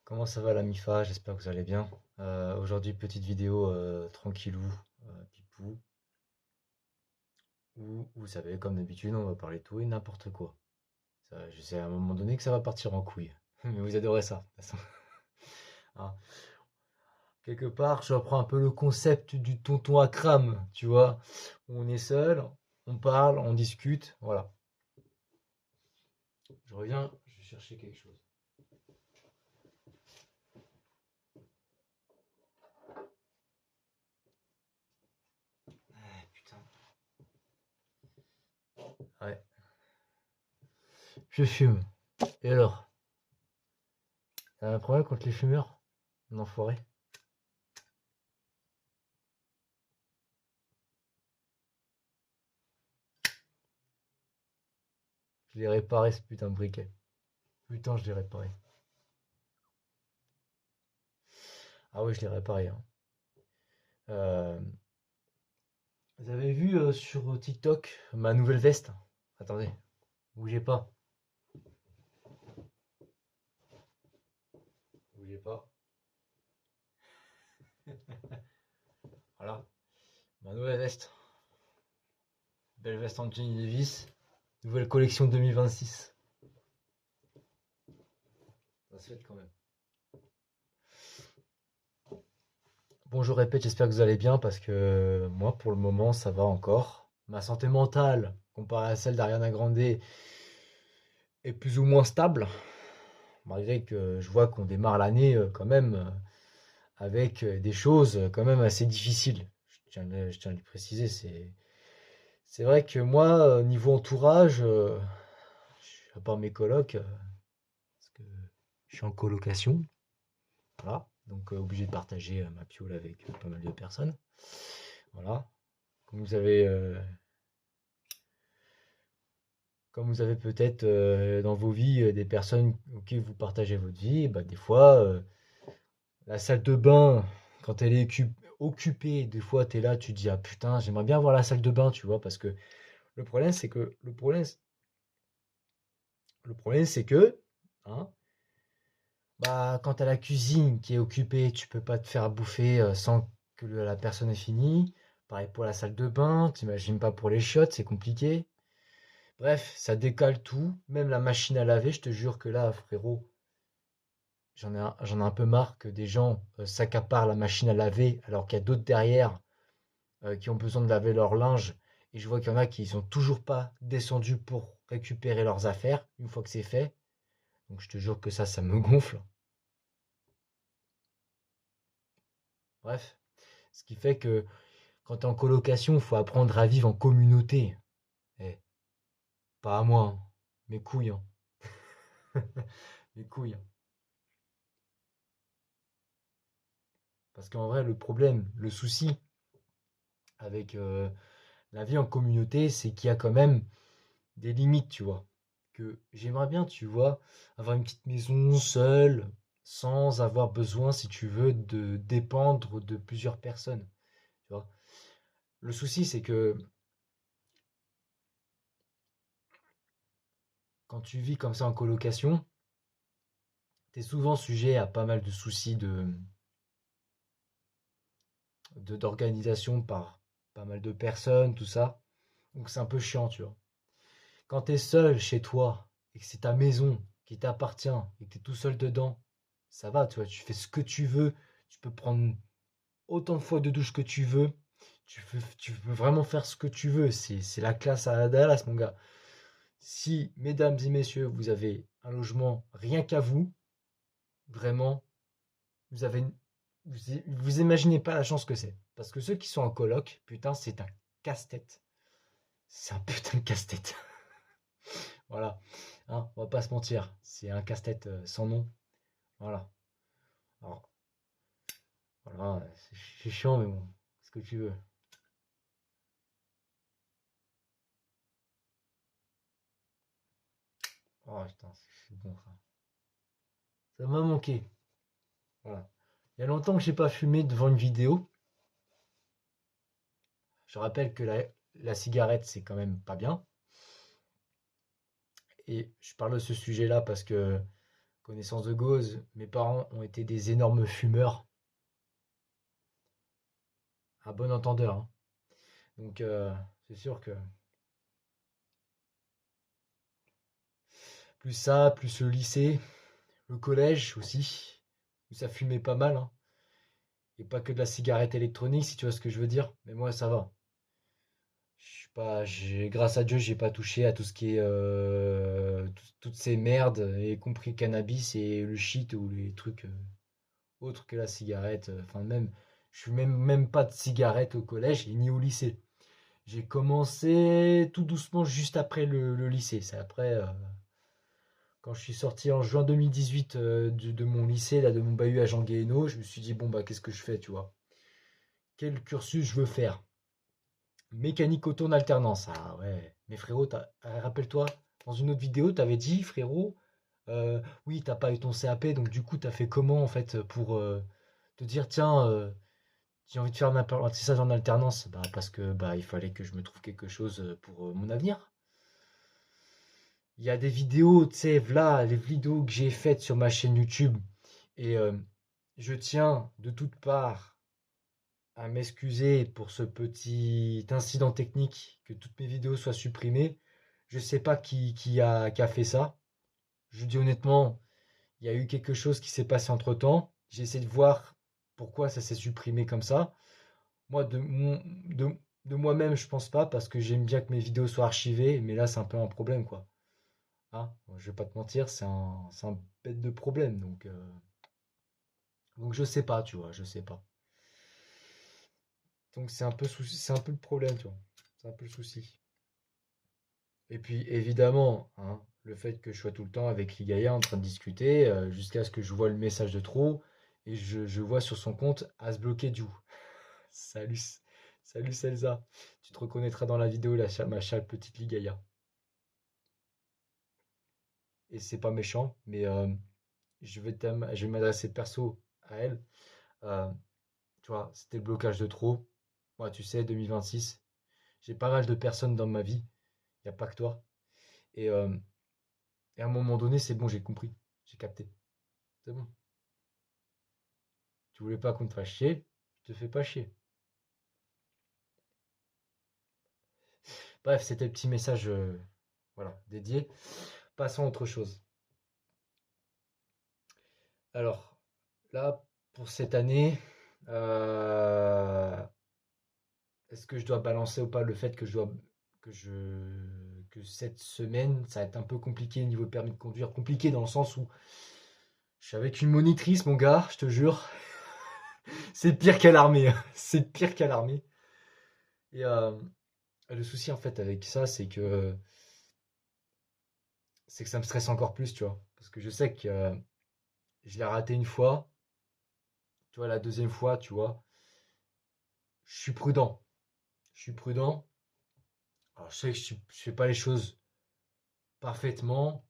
Comment ça va la MIFA? J'espère que vous allez bien. Aujourd'hui, petite vidéo tranquillou, pipou, où vous savez, comme d'habitude, on va parler de tout et n'importe quoi. Je sais à un moment donné que ça va partir en couille. Mais vous adorez ça, de toute façon. Hein. Quelque part, je reprends un peu le concept du tonton à crame, tu vois. On est seul, on parle, on discute, voilà. Je reviens, je vais chercher quelque chose. Ah, putain. Ouais, je fume. Et alors? T'as un problème contre les fumeurs? Un enfoiré? Je l'ai réparé ce putain de briquet. Putain, je l'ai réparé. Ah oui, je l'ai réparé, hein. Euh, Vous avez vu sur TikTok ma nouvelle veste? Attendez, bougez pas, bougez pas. Voilà, ma nouvelle veste. Belle veste Anthony Davis. Nouvelle collection 2026. Ça se fait quand même. Bon, je répète, j'espère que vous allez bien parce que moi, pour le moment, ça va encore. Ma santé mentale, comparée à celle d'Ariana Grande, est plus ou moins stable. Malgré que je vois qu'on démarre l'année quand même avec des choses quand même assez difficiles. Je tiens à le préciser, c'est vrai que moi, niveau entourage, à part mes colocs, parce que je suis en colocation, voilà, donc obligé de partager ma piole avec pas mal de personnes. Voilà. Comme vous avez, euh, Comme vous avez peut-être dans vos vies des personnes auxquelles vous partagez votre vie, bah, des fois, la salle de bain, quand elle est occupée, des fois, tu es là, tu te dis, ah putain, j'aimerais bien voir la salle de bain, tu vois, parce que le problème, c'est que, le problème, c'est que, hein, bah, quand tu as la cuisine qui est occupée, tu peux pas te faire bouffer sans que la personne ait fini. Pareil pour la salle de bain, t'imagines pas pour les chiottes, c'est compliqué. Bref, ça décale tout, même la machine à laver, je te jure que là, frérot, j'en ai un peu marre que des gens s'accaparent la machine à laver alors qu'il y a d'autres derrière qui ont besoin de laver leur linge. Et je vois qu'il y en a qui sont toujours pas descendus pour récupérer leurs affaires une fois que c'est fait. Donc je te jure que ça me gonfle. Bref, ce qui fait que quand tu es en colocation, il faut apprendre à vivre en communauté. Eh, pas à moi, hein. Mes couilles, hein. Mes couilles, hein. Parce qu'en vrai, le problème, le souci avec la vie en communauté, c'est qu'il y a quand même des limites, tu vois. Que j'aimerais bien, tu vois, avoir une petite maison seule, sans avoir besoin, si tu veux, de dépendre de plusieurs personnes, tu vois. Le souci, c'est que quand tu vis comme ça en colocation, tu es souvent sujet à pas mal de soucis d'organisation par pas mal de personnes, tout ça. Donc c'est un peu chiant, tu vois. Quand tu es seul chez toi et que c'est ta maison qui t'appartient et que tu es tout seul dedans, ça va, tu vois, tu fais ce que tu veux, tu peux prendre autant de fois de douche que tu veux, tu peux vraiment faire ce que tu veux, c'est la classe à Dallas, mon gars. Si, mesdames et messieurs, vous avez un logement rien qu'à vous, vraiment, vous avez, vous imaginez pas la chance que c'est. Parce que ceux qui sont en coloc, putain, c'est un casse-tête. C'est un putain de casse-tête. Voilà. Hein, on va pas se mentir. C'est un casse-tête sans nom. Voilà. Alors, voilà, c'est chiant, mais bon. Ce que tu veux. Oh putain, c'est bon ça. Ça m'a manqué. Voilà. Il y a longtemps que j'ai pas fumé devant une vidéo. Je rappelle que la cigarette, c'est quand même pas bien. Et je parle de ce sujet-là parce que connaissance de cause, mes parents ont été des énormes fumeurs, à bon entendeur, hein. Donc, c'est sûr que plus ça, plus le lycée, le collège aussi, où ça fumait pas mal, hein. Et pas que de la cigarette électronique, si tu vois ce que je veux dire. Mais moi, ça va. Je suis pas, grâce à Dieu, j'ai pas touché à tout ce qui est toutes ces merdes, y compris le cannabis et le shit ou les trucs autres que la cigarette. Enfin, même, je suis même pas de cigarette au collège et ni au lycée. J'ai commencé tout doucement juste après le lycée. C'est après, quand je suis sorti en juin 2018 de mon lycée, là, de mon bahut à Jean Guéhenno, je me suis dit, bon, bah, qu'est-ce que je fais, tu vois? Quel cursus je veux faire? Mécanique auto en alternance. Ah ouais. Mais frérot, rappelle-toi, dans une autre vidéo, t'avais dit, frérot, oui, t'as pas eu ton CAP, donc du coup, t'as fait comment en fait pour te dire, tiens, j'ai envie de faire un apprentissage en alternance? Bah, parce que bah, il fallait que je me trouve quelque chose pour mon avenir. Il y a des vidéos, tu sais, voilà, les vidéos que j'ai faites sur ma chaîne YouTube. Et je tiens de toutes parts à m'excuser pour ce petit incident technique, que toutes mes vidéos soient supprimées. Je sais pas qui a fait ça. Je dis honnêtement, il y a eu quelque chose qui s'est passé entre-temps. J'ai essayé de voir pourquoi ça s'est supprimé comme ça. Moi, de moi-même, je pense pas, parce que j'aime bien que mes vidéos soient archivées, mais là, c'est un peu un problème, quoi. Hein, je vais pas te mentir, c'est un bête de problème, donc je sais pas, tu vois, je sais pas. Donc c'est un peu le problème, tu vois. C'est un peu le souci. Et puis évidemment, hein, le fait que je sois tout le temps avec Ligaya en train de discuter, jusqu'à ce que je vois le message de trop, et je vois sur son compte à se bloquer du. Salut, salut Selza. Tu te reconnaîtras dans la vidéo, ma chère petite Ligaya. Et c'est pas méchant, mais je vais m'adresser perso à elle. Euh, Tu vois, c'était le blocage de trop. Moi, tu sais, 2026, j'ai pas mal de personnes dans ma vie. Il n'y a pas que toi. Et, euh, et à un moment donné, c'est bon, j'ai compris. J'ai capté. C'est bon. Tu voulais pas qu'on te fasse chier, je te fais pas chier. Bref, c'était le petit message voilà, dédié. Passons à autre chose. Alors, là, pour cette année, euh, est-ce que je dois balancer ou pas le fait que je, que cette semaine, ça va être un peu compliqué au niveau permis de conduire. Compliqué dans le sens où je suis avec une monitrice, mon gars, je te jure. C'est pire qu'à l'armée, hein. C'est pire qu'à l'armée. Et le souci, en fait, avec ça, c'est que ça me stresse encore plus, tu vois. Parce que je sais que je l'ai raté une fois. Tu vois, la deuxième fois, tu vois, je suis prudent. Je suis prudent. Alors, je sais que je fais pas les choses parfaitement.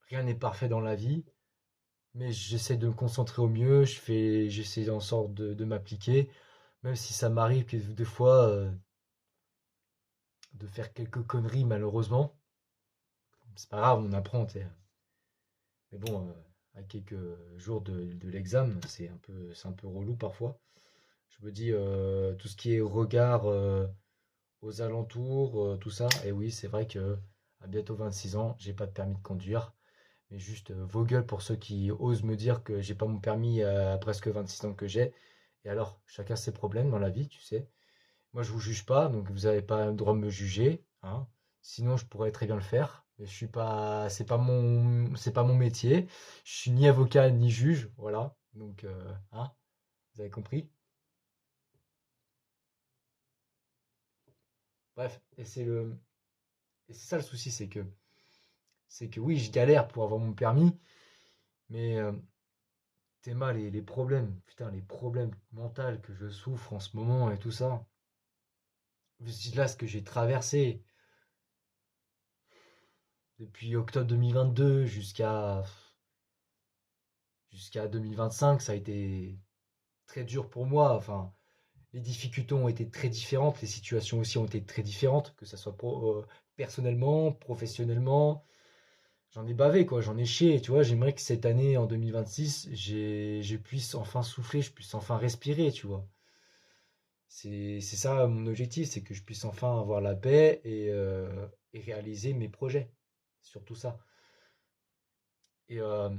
Rien n'est parfait dans la vie. Mais j'essaie de me concentrer au mieux. J'essaie en sorte de m'appliquer. Même si ça m'arrive que des fois de faire quelques conneries, malheureusement. C'est pas grave, on apprend, tu sais. Mais bon, à quelques jours de l'examen, c'est un peu relou parfois. Je me dis, tout ce qui est regard aux alentours, tout ça. Et oui, c'est vrai que à bientôt 26 ans, j'ai pas de permis de conduire. Mais juste vos gueules pour ceux qui osent me dire que j'ai pas mon permis à presque 26 ans que j'ai. Et alors, chacun ses problèmes dans la vie, tu sais. Moi, je vous juge pas, donc vous n'avez pas le droit de me juger, hein. Sinon, je pourrais très bien le faire, mais je suis pas, c'est pas mon métier. Je suis ni avocat ni juge, voilà. Donc, hein, vous avez compris. Bref, et c'est ça le souci, c'est que oui, je galère pour avoir mon permis, mais Théma, les problèmes, putain, les problèmes mentaux que je souffre en ce moment et tout ça. Là, ce que j'ai traversé depuis octobre 2022 jusqu'à 2025, ça a été très dur pour moi. Enfin, les difficultés ont été très différentes, les situations aussi ont été très différentes, que ce soit personnellement, professionnellement. j'en ai bavé, quoi, j'en ai chié, tu vois. J'aimerais que cette année, en 2026, je puisse enfin souffler, je puisse enfin respirer, tu vois. C'est ça mon objectif, c'est que je puisse enfin avoir la paix et réaliser mes projets. Surtout ça. Et, en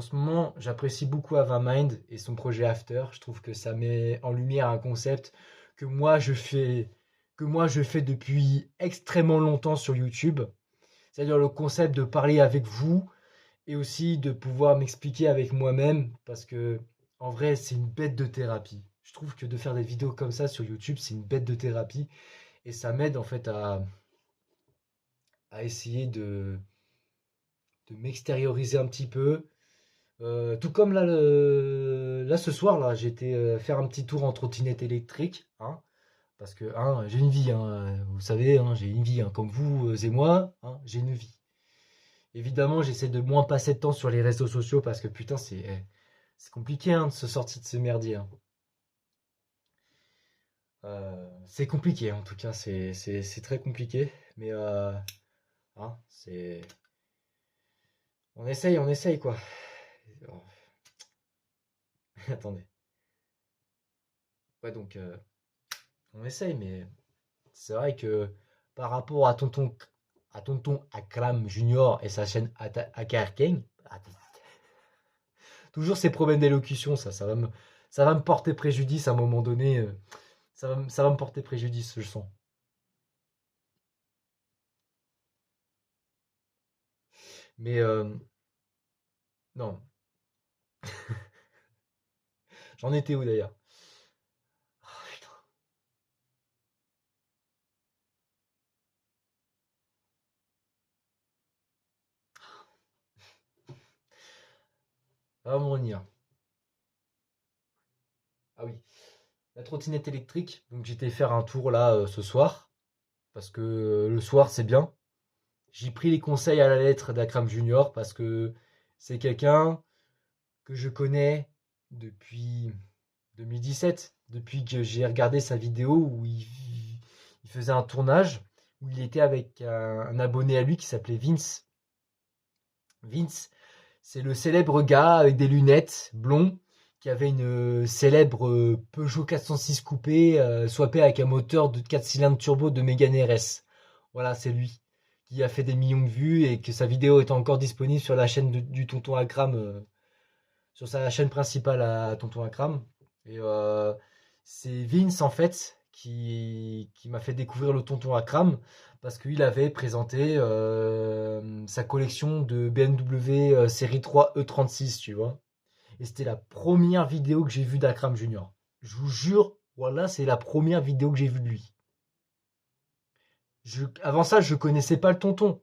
ce moment, j'apprécie beaucoup Avamind et son projet After. Je trouve que ça met en lumière un concept que moi je fais, que moi je fais depuis extrêmement longtemps sur YouTube. C'est-à-dire le concept de parler avec vous et aussi de pouvoir m'expliquer avec moi-même parce que en vrai, c'est une bête de thérapie. Je trouve que de faire des vidéos comme ça sur YouTube, c'est une bête de thérapie et ça m'aide en fait à essayer de m'extérioriser un petit peu. Tout comme là, là ce soir, là, j'étais faire un petit tour en trottinette électrique, hein, parce que hein, j'ai une vie, hein, vous savez, hein, j'ai une vie, hein, comme vous et moi, hein, j'ai une vie. Évidemment, j'essaie de moins passer de temps sur les réseaux sociaux parce que putain, c'est compliqué hein, de se sortir de ce merdier, hein. C'est compliqué, en tout cas, c'est très compliqué, mais hein, on essaye quoi. Oh, attendez. Ouais, donc on essaye, mais c'est vrai que par rapport à tonton Akram Junior et sa chaîne Aka King, toujours ces problèmes d'élocution, ça va me porter préjudice à un moment donné. Ça va me porter préjudice, je sens. Mais non, j'en étais où d'ailleurs? Ah, putain. Ah, mon dire. Ah oui, la trottinette électrique. Donc j'étais faire un tour là ce soir parce que le soir c'est bien. J'ai pris les conseils à la lettre d'Akram Junior parce que c'est quelqu'un que je connais depuis 2017, depuis que j'ai regardé sa vidéo où il faisait un tournage où il était avec un abonné à lui qui s'appelait Vince. Vince, c'est le célèbre gars avec des lunettes blond qui avait une célèbre Peugeot 406 coupé swappé avec un moteur de 4 cylindres turbo de Mégane RS. Voilà, c'est lui qui a fait des millions de vues et que sa vidéo est encore disponible sur la chaîne du tonton Akram, sur sa chaîne principale à tonton Akram. Et c'est Vince en fait qui m'a fait découvrir le tonton Akram parce qu'il avait présenté sa collection de BMW série 3 E36, tu vois. Et c'était la première vidéo que j'ai vue d'Akram Junior. Je vous jure, voilà, c'est la première vidéo que j'ai vue de lui. Avant ça, je connaissais pas le tonton.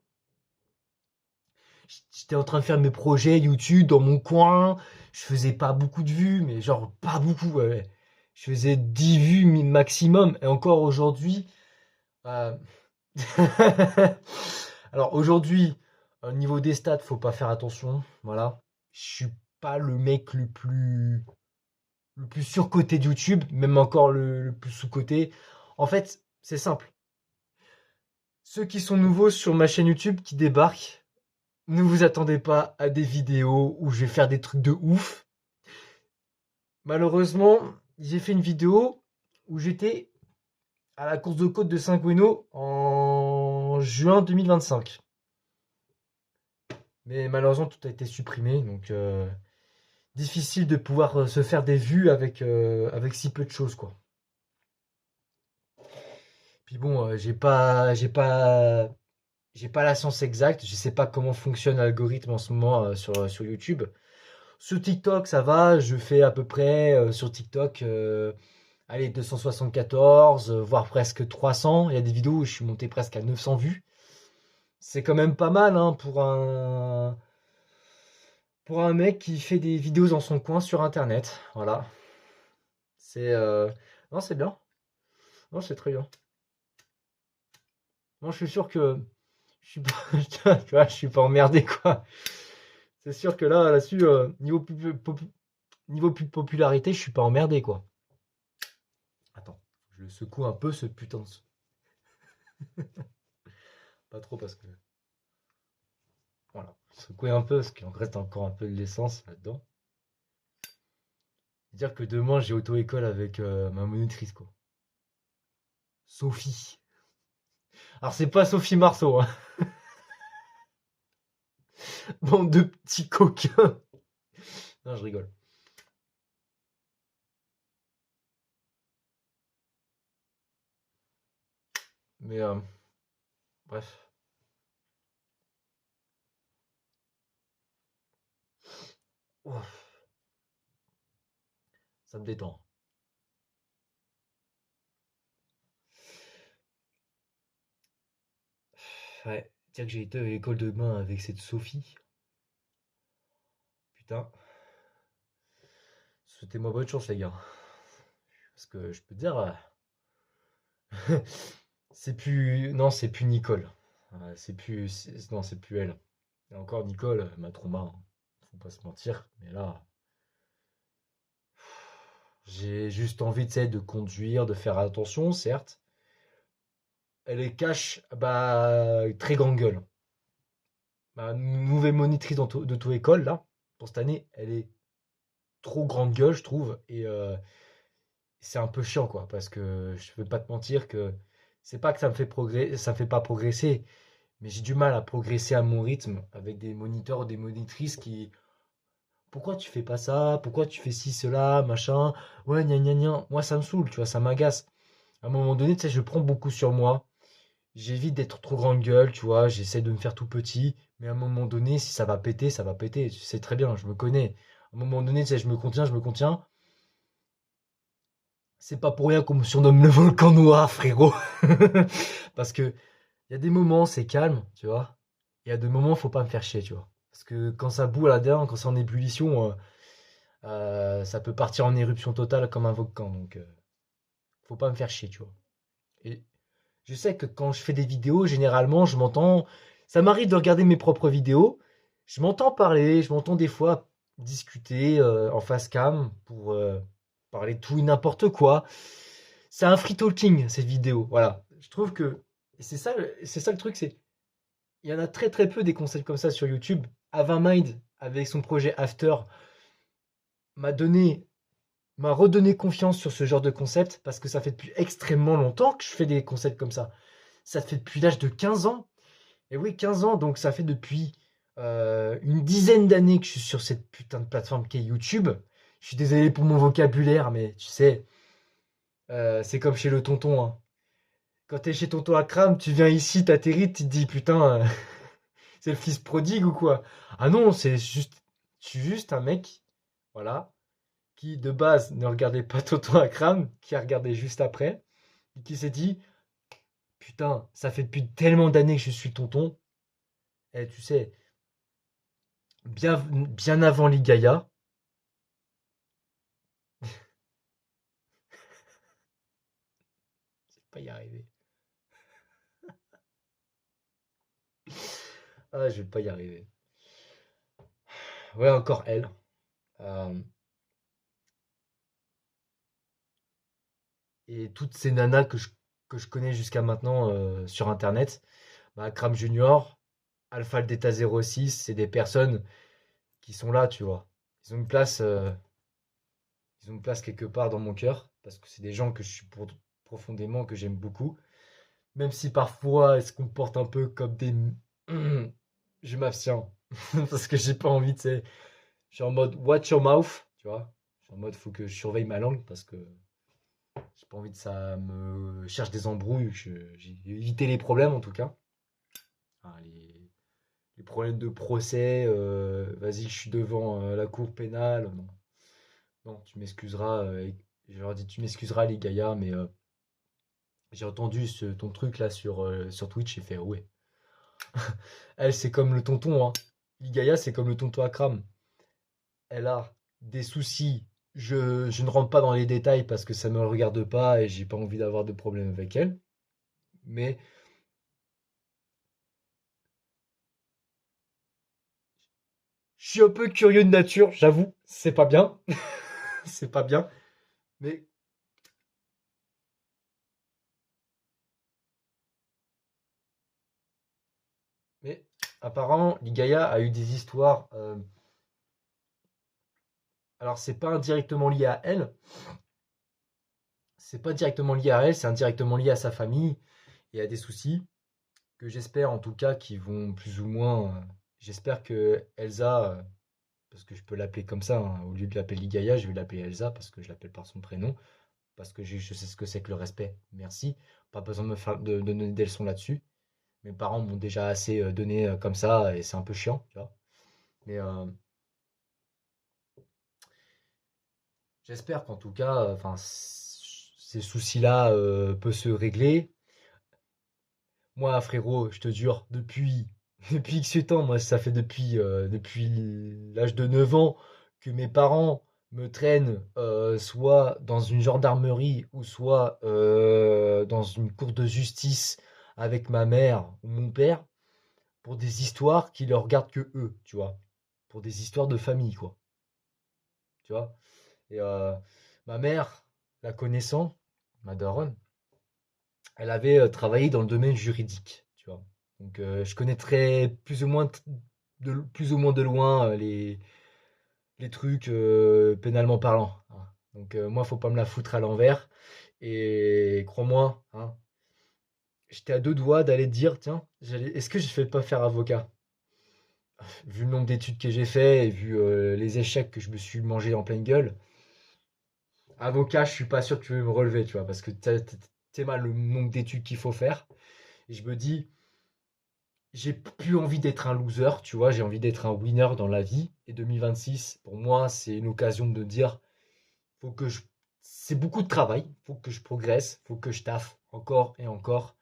J'étais en train de faire mes projets YouTube dans mon coin. Je faisais pas beaucoup de vues, mais genre pas beaucoup. Ouais. Je faisais 10 vues maximum. Et encore aujourd'hui. euh, Alors aujourd'hui, au niveau des stats, faut pas faire attention. Voilà. Je suis pas le mec le plus surcoté de YouTube, même encore le plus sous-coté. En fait, c'est simple. Ceux qui sont nouveaux sur ma chaîne YouTube qui débarquent, ne vous attendez pas à des vidéos où je vais faire des trucs de ouf. Malheureusement, j'ai fait une vidéo où j'étais à la course de côte de Saint-Goueno en juin 2025. Mais malheureusement, tout a été supprimé, donc difficile de pouvoir se faire des vues avec si peu de choses, quoi. Puis bon, j'ai pas la science exacte. Je sais pas comment fonctionne l'algorithme en ce moment sur YouTube. Sur TikTok, ça va. Je fais à peu près sur TikTok, allez, 274, voire presque 300. Il y a des vidéos où je suis monté presque à 900 vues. C'est quand même pas mal hein, pour un mec qui fait des vidéos dans son coin sur Internet. Voilà. C'est non, c'est bien. Non, c'est très bien. Moi, je suis sûr que je suis pas, tu vois, je suis pas emmerdé quoi. C'est sûr que là-dessus, niveau popularité, je suis pas emmerdé quoi. Attends, je le secoue un peu ce putain de. Pas trop parce que. Voilà. Secouer un peu, parce qu'il en reste encore un peu de l'essence là-dedans. Dire que demain, j'ai auto-école avec ma monitrice, quoi. Sophie. Alors, c'est pas Sophie Marceau, hein. Bande de petits coquins. Non, je rigole. Mais, bref. Ouf, ça me détend. Ouais, dire que j'ai été à l'école de demain avec cette Sophie. Putain. Souhaitez-moi bonne chance, les gars. Parce que je peux te dire, c'est plus. Non, c'est plus Nicole. C'est plus. Non, c'est plus elle. Et encore, Nicole, ma trauma, hein. Faut pas se mentir. Mais là, j'ai juste envie, tu sais, de conduire, de faire attention, certes. Elle est cash, bah, très grande gueule. Ma nouvelle monitrice d'auto-école, là, pour cette année, elle est trop grande gueule, je trouve. Et c'est un peu chiant, quoi. Parce que je veux pas te mentir que c'est pas que ça me fait ça me fait pas progresser. Mais j'ai du mal à progresser à mon rythme avec des moniteurs ou des monitrices qui. Pourquoi tu fais pas ça? Pourquoi tu fais ci, cela, machin? Ouais, gna gna gna. Moi, ça me saoule, tu vois, ça m'agace. À un moment donné, tu sais, je prends beaucoup sur moi. J'évite d'être trop grande gueule, tu vois. J'essaie de me faire tout petit. Mais à un moment donné, si ça va péter, ça va péter. Tu sais très bien, je me connais. À un moment donné, tu sais, je me contiens, je me contiens. C'est pas pour rien qu'on me surnomme le volcan noir, frérot. Parce que il y a des moments, c'est calme, tu vois. Il y a des moments, faut pas me faire chier, tu vois. Parce que quand ça bout à l'intérieur, quand c'est en ébullition, ça peut partir en éruption totale comme un volcan. Donc, faut pas me faire chier, tu vois. Et je sais que quand je fais des vidéos, généralement, je m'entends. Ça m'arrive de regarder mes propres vidéos. Je m'entends parler, je m'entends des fois discuter en face cam pour parler de tout et n'importe quoi. C'est un free talking cette vidéo. Voilà. Je trouve que c'est ça le truc, c'est il y en a très très peu des concepts comme ça sur YouTube. Avamind avec son projet After m'a donné m'a redonné confiance sur ce genre de concept parce que ça fait depuis extrêmement longtemps que je fais des concepts comme ça. Ça fait depuis l'âge de 15 ans. Et oui, 15 ans, donc ça fait depuis une dizaine d'années que je suis sur cette putain de plateforme qu'est YouTube. Je suis désolé pour mon vocabulaire, mais tu sais, c'est comme chez le tonton, hein. Quand t'es chez tonton Akram, tu viens ici, t'atterris, tu te dis putain, c'est le fils prodigue ou quoi? Ah non, je suis juste un mec, voilà, qui de base ne regardait pas tonton Akram, qui a regardé juste après, et qui s'est dit, putain, ça fait depuis tellement d'années que je suis tonton, et tu sais, bien avant Ligaya, je vais pas y arriver. Ah, je vais pas y arriver. Ouais, encore elle. Euh, et toutes ces nanas que je connais jusqu'à maintenant sur Internet, bah, Akram Junior, Alpha Delta 06, c'est des personnes qui sont là, tu vois. Ils ont une place, euh, ils ont une place quelque part dans mon cœur, parce que c'est des gens que je supporte profondément, que j'aime beaucoup. Même si parfois, elles se comportent un peu comme des. Je m'abstiens. Parce que j'ai pas envie, tu sais. Je suis en mode watch your mouth, tu vois. Je suis en mode faut que je surveille ma langue parce que j'ai pas envie que ça me cherche des embrouilles. J'ai évité les problèmes en tout cas. Ah, les problèmes de procès, vas-y, je suis devant la cour pénale. Non, non, tu m'excuseras. Je leur dis, tu m'excuseras, les Gaïa, mais j'ai entendu ton truc là sur Twitch et fait ouais. Elle, c'est comme le tonton, hein. Ligaya, c'est comme le tonton Akram. Elle a des soucis. Je ne rentre pas dans les détails parce que ça ne me regarde pas et j'ai pas envie d'avoir de problème avec elle. Mais je suis un peu curieux de nature, j'avoue. C'est pas bien. C'est pas bien. Mais, mais apparemment, Ligaya a eu des histoires. Alors, c'est pas indirectement lié à elle. C'est pas directement lié à elle, c'est indirectement lié à sa famille et à des soucis que j'espère en tout cas qui vont plus ou moins. J'espère que Elsa, parce que je peux l'appeler comme ça, hein, au lieu de l'appeler Ligaya, je vais l'appeler Elsa parce que je l'appelle par son prénom, parce que je sais ce que c'est que le respect. Merci. Pas besoin de me faire de donner des leçons là-dessus. Mes parents m'ont déjà assez donné comme ça et c'est un peu chiant, tu vois. Mais j'espère qu'en tout cas, enfin, ces soucis-là peuvent se régler. Moi, frérot, je te jure, depuis X temps, moi, ça fait depuis l'âge de 9 ans que mes parents me traînent soit dans une gendarmerie ou soit dans une cour de justice avec ma mère ou mon père pour des histoires qui leur regardent que eux, tu vois. Pour des histoires de famille, quoi. Tu vois. Et ma mère, la connaissant, ma daronne, elle avait travaillé dans le domaine juridique, tu vois. Donc je connaîtrais plus ou moins de loin les trucs pénalement parlant, hein. Donc moi, faut pas me la foutre à l'envers. Et crois-moi, hein, j'étais à deux doigts d'aller dire, tiens, est-ce que je ne vais pas faire avocat? Vu le nombre d'études que j'ai fait et vu les échecs que je me suis mangé en pleine gueule, avocat, je suis pas sûr que tu veux me relever, tu vois, parce que t'es mal le nombre d'études qu'il faut faire. Et je me dis, j'ai plus envie d'être un loser, tu vois, j'ai envie d'être un winner dans la vie. Et 2026, pour moi, c'est une occasion de dire, faut que je... c'est beaucoup de travail, faut que je progresse, faut que je taffe encore et encore.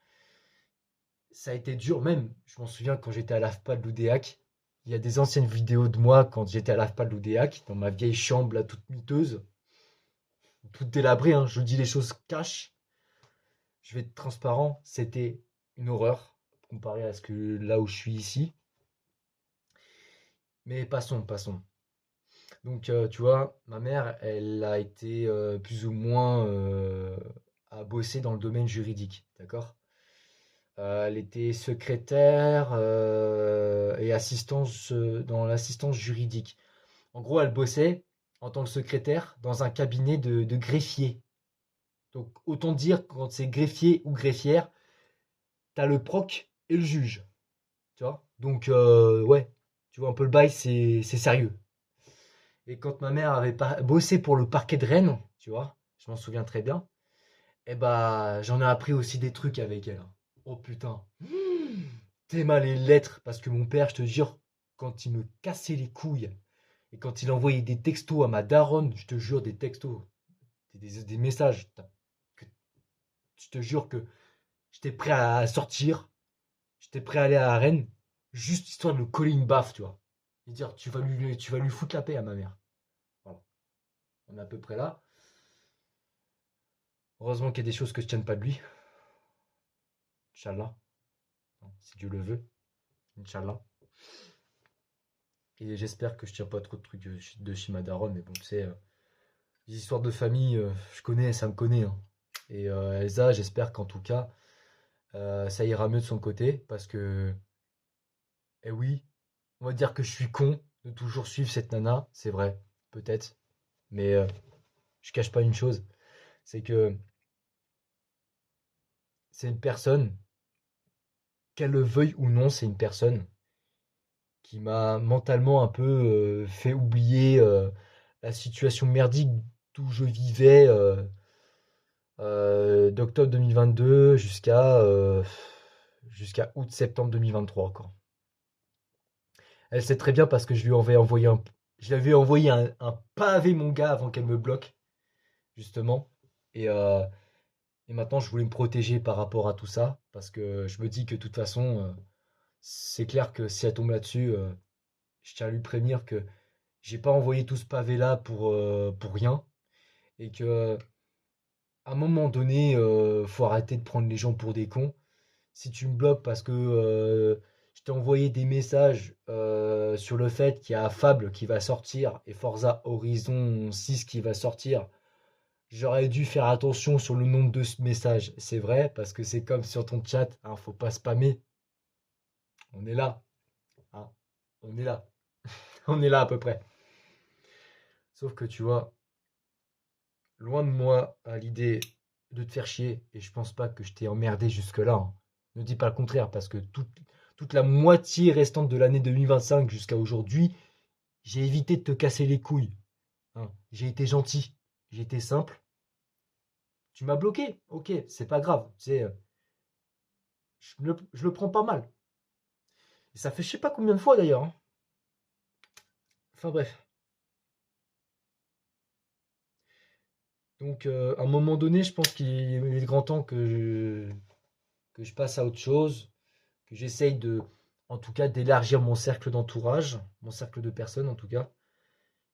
Ça a été dur, même, je m'en souviens quand j'étais à l'AFPA de l'UDEAC, il y a des anciennes vidéos de moi quand j'étais à l'AFPA de l'UDEAC, dans ma vieille chambre là, toute miteuse, toute délabrée, hein, je dis les choses cash, je vais être transparent, c'était une horreur comparé à ce que là où je suis ici. Mais passons. Donc, tu vois, ma mère, elle a été plus ou moins à bosser dans le domaine juridique, d'accord? Elle était secrétaire et assistance dans l'assistance juridique. En gros, elle bossait en tant que secrétaire dans un cabinet de greffier. Donc, autant dire quand c'est greffier ou greffière, t'as le proc et le juge, tu vois? Donc, ouais, tu vois un peu le bail, c'est sérieux. Et quand ma mère avait bossé pour le parquet de Rennes, tu vois, je m'en souviens très bien, et bah j'en ai appris aussi des trucs avec elle, hein. Oh putain. T'es mal les lettres, parce que mon père, je te jure, quand il me cassait les couilles, et quand il envoyait des textos à ma daronne, je te jure, des textos, des messages, que- je te jure que j'étais prêt à sortir, j'étais prêt à aller à Rennes, juste histoire de le coller une baffe, tu vois. Et dire, tu vas lui foutre la paix à ma mère. Voilà, on est à peu près là. Heureusement qu'il y a des choses que je tienne pas de lui. Inch'Allah. Si Dieu le veut. Inch'Allah. Et j'espère que je tiens pas trop de trucs de chez ma daronne. Mais bon, tu sais, les histoires de famille, je connais, ça me connaît, hein. Et Elsa, j'espère qu'en tout cas, ça ira mieux de son côté. Parce que, eh oui, on va dire que je suis con de toujours suivre cette nana. C'est vrai, peut-être. Mais je cache pas une chose. C'est que c'est une personne, qu'elle le veuille ou non, c'est une personne qui m'a mentalement un peu fait oublier la situation merdique d'où je vivais d'octobre 2022 jusqu'à août-septembre 2023 quoi. Elle sait très bien parce que je lui avais envoyé un pavé mon gars avant qu'elle me bloque justement et, euh, et maintenant je voulais me protéger par rapport à tout ça parce que je me dis que de toute façon c'est clair que si elle tombe là-dessus je tiens à lui prévenir que j'ai pas envoyé tout ce pavé là pour rien et que à un moment donné faut arrêter de prendre les gens pour des cons. Si tu me bloques parce que je t'ai envoyé des messages sur le fait qu'il y a Fable qui va sortir et Forza Horizon 6 qui va sortir, j'aurais dû faire attention sur le nombre de messages. C'est vrai parce que c'est comme sur ton chat, hein, faut pas spammer. On est là. hein. On est là. On est là à peu près. Sauf que tu vois, loin de moi à l'idée de te faire chier, et je pense pas que je t'ai emmerdé jusque-là, hein. Ne dis pas le contraire, parce que toute la moitié restante de l'année 2025 jusqu'à aujourd'hui, j'ai évité de te casser les couilles, hein. J'ai été gentil, j'ai été simple. Tu m'as bloqué, ok, c'est pas grave. Je le prends pas mal. Et ça fait je sais pas combien de fois d'ailleurs, hein. Enfin bref. Donc à un moment donné, je pense qu'il est grand temps que je passe à autre chose, que j'essaye en tout cas, d'élargir mon cercle d'entourage, mon cercle de personnes en tout cas,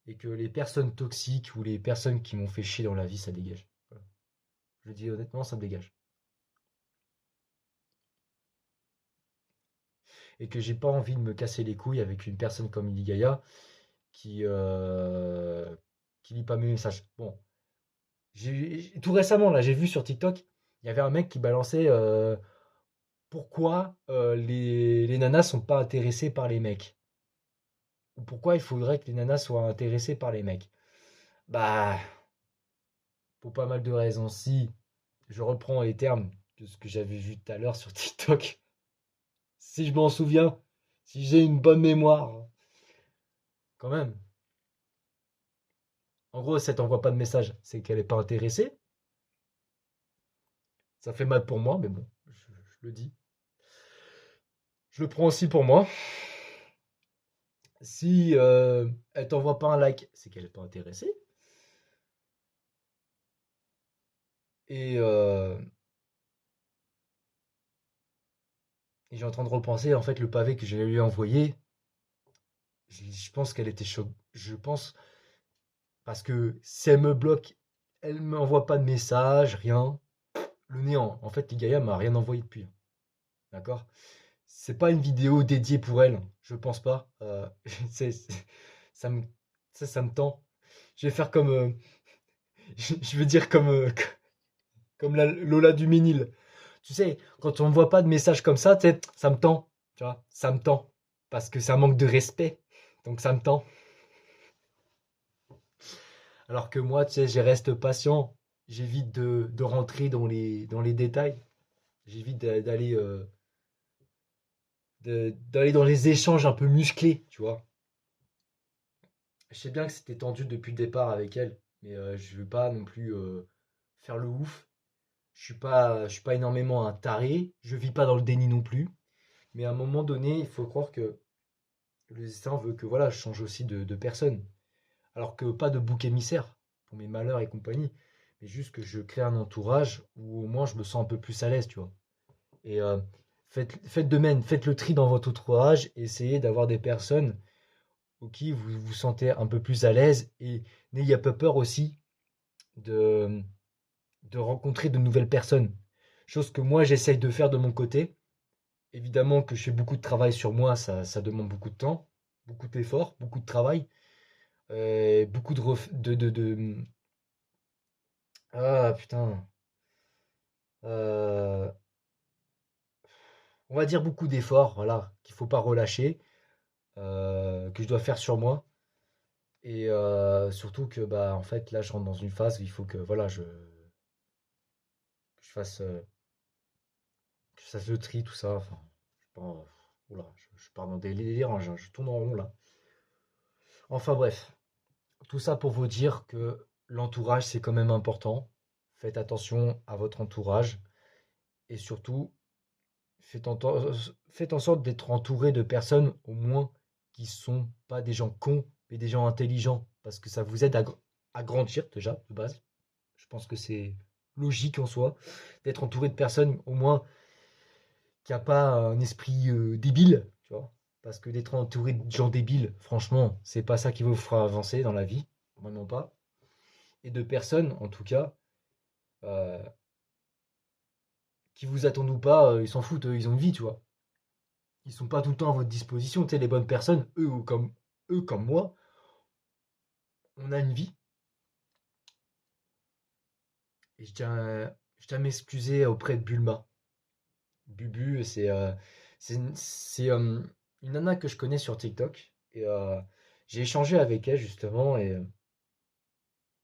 et que les personnes toxiques ou les personnes qui m'ont fait chier dans la vie, ça dégage. Voilà. Je le dis honnêtement, ça me dégage. Et que j'ai pas envie de me casser les couilles avec une personne comme Iligaya qui, qui lit pas mes messages. Bon, tout récemment, là, j'ai vu sur TikTok, il y avait un mec qui balançait pourquoi les nanas sont pas intéressées par les mecs. Ou pourquoi il faudrait que les nanas soient intéressées par les mecs. Bah, pour pas mal de raisons. Si je reprends les termes de ce que j'avais vu tout à l'heure sur TikTok, si je m'en souviens, si j'ai une bonne mémoire, quand même. En gros, si elle t'envoie pas de message, c'est qu'elle est pas intéressée. Ça fait mal pour moi, mais bon, je le dis. Je le prends aussi pour moi. Si elle t'envoie pas un like, c'est qu'elle est pas intéressée. Et, euh, et j'ai en train de repenser, en fait, le pavé que je lui ai envoyé, je pense qu'elle était choquée. Je pense, parce que si elle me bloque, elle m'envoie pas de message, rien. Le néant. En fait, Ligaya m'a rien envoyé depuis. D'accord? C'est pas une vidéo dédiée pour elle. Je pense pas. Ça me, ça me tend. Je vais faire comme, je veux dire comme la Lola du Ménil. Tu sais, quand on ne voit pas de message comme ça, tu sais, ça me tend. Tu vois, ça me tend. Parce que c'est un manque de respect. Donc ça me tend. Alors que moi, tu sais, je reste patient. J'évite de rentrer dans les détails. J'évite d'aller dans les échanges un peu musclés, tu vois. Je sais bien que c'était tendu depuis le départ avec elle, mais je veux pas non plus faire le ouf. Je suis pas énormément un taré. Je vis pas dans le déni non plus. Mais à un moment donné, il faut croire que le destin veut que voilà, je change aussi de personne. Alors que pas de bouc émissaire pour mes malheurs et compagnie, mais juste que je crée un entourage où au moins je me sens un peu plus à l'aise, tu vois. Et faites de même, faites le tri dans votre entourage, et essayez d'avoir des personnes ou qui vous vous sentez un peu plus à l'aise, et n'ayez pas peur aussi de, de rencontrer de nouvelles personnes. Chose que moi j'essaye de faire de mon côté. Évidemment que je fais beaucoup de travail sur moi, ça demande beaucoup de temps, beaucoup d'efforts, beaucoup de travail, beaucoup ah putain. Euh, on va dire beaucoup d'efforts, voilà, qu'il faut pas relâcher, que je dois faire sur moi. Et surtout que bah en fait là je rentre dans une phase où il faut que voilà que je fasse le tri, tout ça. Enfin, je sais pas, oula, je pars dans des délires, hein, je tourne en rond là. Enfin bref, tout ça pour vous dire que l'entourage c'est quand même important. Faites attention à votre entourage et surtout faites en, faites en sorte d'être entouré de personnes au moins qui sont pas des gens cons mais des gens intelligents parce que ça vous aide à grandir déjà de base. Je pense que c'est logique en soi d'être entouré de personnes au moins qui a pas un esprit débile, tu vois. Parce que d'être entouré de gens débiles, franchement, c'est pas ça qui vous fera avancer dans la vie, vraiment pas. Et de personnes, en tout cas, euh, qui vous attendent ou pas, ils s'en foutent, ils ont une vie, tu vois. Ils sont pas tout le temps à votre disposition, tu sais, les bonnes personnes, eux comme moi, on a une vie. Et je tiens à m'excuser auprès de Bulma. Bubu, c'est une nana que je connais sur TikTok. Et j'ai échangé avec elle justement. Et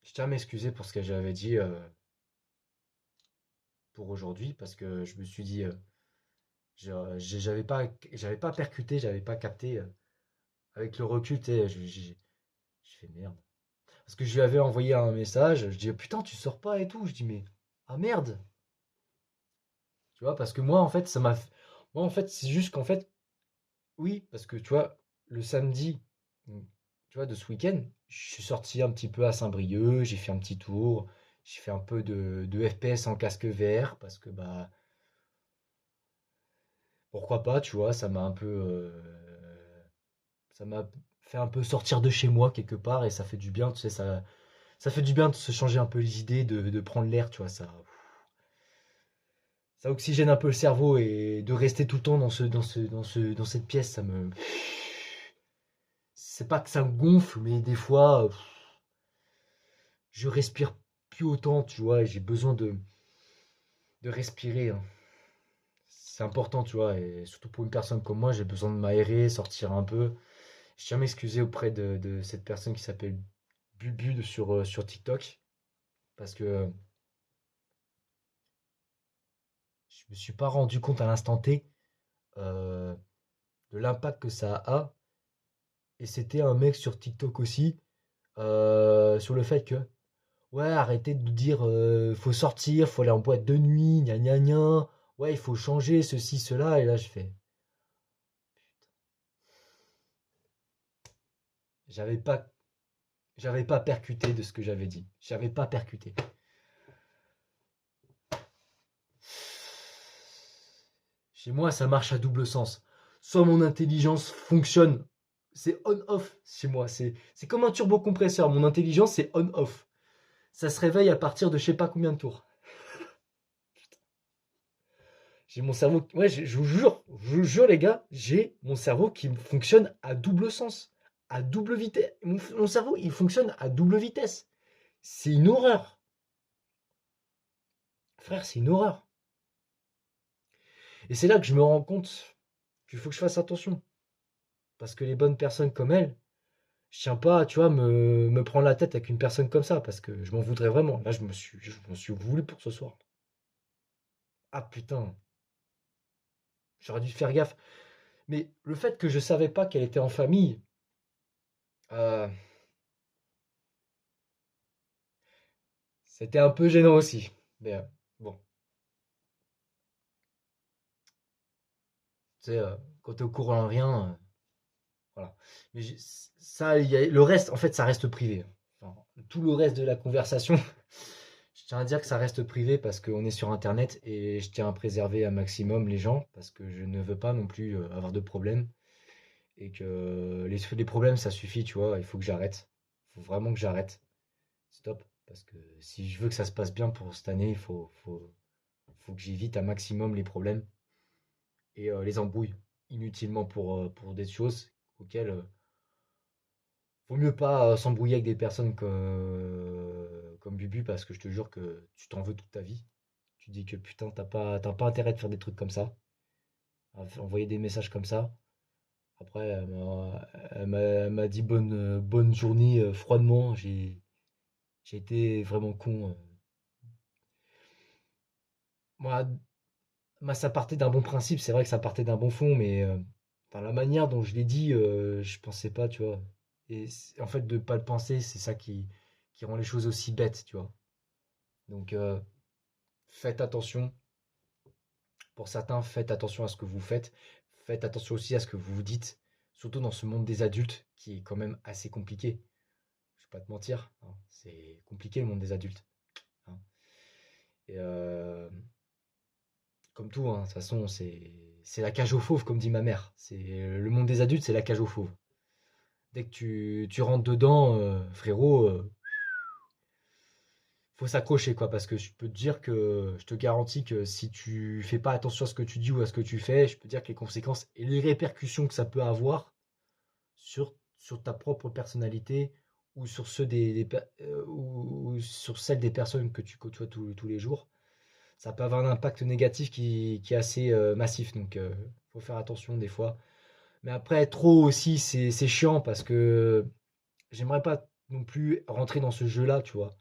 je tiens à m'excuser pour ce que j'avais dit pour aujourd'hui. Parce que je me suis dit, j'avais pas percuté, j'avais pas capté. Avec le recul, tu sais, je fais merde. Parce que je lui avais envoyé un message. Je dis, putain, tu sors pas et tout. Je dis, mais ah merde. Tu vois, parce que moi, en fait, moi, en fait, c'est juste qu'en fait, oui, parce que tu vois, le samedi, mm, tu vois, de ce week-end, je suis sorti un petit peu à Saint-Brieuc, j'ai fait un petit tour, j'ai fait un peu de FPS en casque VR, parce que bah, pourquoi pas, tu vois, ça m'a fait un peu sortir de chez moi quelque part, et ça fait du bien, tu sais, ça fait du bien de se changer un peu les idées, de prendre l'air, tu vois, ça oxygène un peu le cerveau, et de rester tout le temps dans cette pièce, c'est pas que ça me gonfle, mais des fois, je respire plus autant, tu vois, et j'ai besoin de respirer, hein. C'est important, tu vois, et surtout pour une personne comme moi, j'ai besoin de m'aérer, sortir un peu. Je tiens à m'excuser auprès de cette personne qui s'appelle Bubu sur TikTok, parce que je me suis pas rendu compte à l'instant T euh, de l'impact que ça a. Et c'était un mec sur TikTok aussi, sur le fait que, ouais, arrêtez de nous dire, faut sortir, faut aller en boîte de nuit, gna gna gna. Ouais, il faut changer ceci, cela. Et là, je fais, j'avais pas, j'avais pas percuté de ce que j'avais dit. J'avais pas percuté. Chez moi, ça marche à double sens. Soit mon intelligence fonctionne, c'est on-off chez moi. C'est comme un turbocompresseur. Mon intelligence, c'est on-off. Ça se réveille à partir de je sais pas combien de tours. J'ai mon cerveau. Ouais, je vous jure, les gars, j'ai mon cerveau qui fonctionne à double sens, à double vitesse. Mon cerveau, il fonctionne à double vitesse. C'est une horreur. Frère, c'est une horreur. Et c'est là que je me rends compte qu'il faut que je fasse attention. Parce que les bonnes personnes comme elle, je tiens pas, tu vois, me prendre la tête avec une personne comme ça. Parce que je m'en voudrais vraiment. Là, je m'en suis voulu pour ce soir. Ah putain, j'aurais dû faire gaffe. Mais le fait que je savais pas qu'elle était en famille, euh, c'était un peu gênant aussi. Mais bon, tu sais, quand t'es au courant de rien, voilà. Mais ça, le reste, en fait, ça reste privé. Enfin, tout le reste de la conversation, je tiens à dire que ça reste privé parce qu'on est sur Internet et je tiens à préserver un maximum les gens parce que je ne veux pas non plus avoir de problème et que les problèmes, ça suffit, tu vois. Il faut que j'arrête. Il faut vraiment que j'arrête. Stop. Parce que si je veux que ça se passe bien pour cette année, faut que j'évite un maximum les problèmes et les embrouilles inutilement pour des choses auxquelles vaut mieux pas s'embrouiller avec des personnes comme Bubu parce que je te jure que tu t'en veux toute ta vie. Tu dis que putain, t'as pas intérêt de faire des trucs comme ça, à envoyer des messages comme ça. Après, elle m'a dit bonne journée froidement. J'ai été vraiment con. Moi, ça partait d'un bon principe, c'est vrai que ça partait d'un bon fond, mais enfin, la manière dont je l'ai dit, je pensais pas, tu vois. Et en fait, de pas le penser, c'est ça qui rend les choses aussi bêtes, tu vois. Donc, faites attention. Pour certains, faites attention à ce que vous faites. Faites attention aussi à ce que vous vous dites, surtout dans ce monde des adultes qui est quand même assez compliqué. Je vais pas te mentir, hein, c'est compliqué le monde des adultes, hein. Et comme tout, hein, de toute façon, c'est la cage aux fauves, comme dit ma mère. C'est le monde des adultes, c'est la cage aux fauves. Dès que tu rentres dedans, frérot, faut s'accrocher, quoi. Parce que je peux te dire que, je te garantis que si tu fais pas attention à ce que tu dis ou à ce que tu fais, je peux te dire que les conséquences et les répercussions que ça peut avoir sur ta propre personnalité ou sur ceux ou sur celle des personnes que tu côtoies tous les jours, ça peut avoir un impact négatif qui est assez massif. Donc, faut faire attention des fois. Mais après, trop aussi, c'est chiant parce que j'aimerais pas non plus rentrer dans ce jeu-là, tu vois.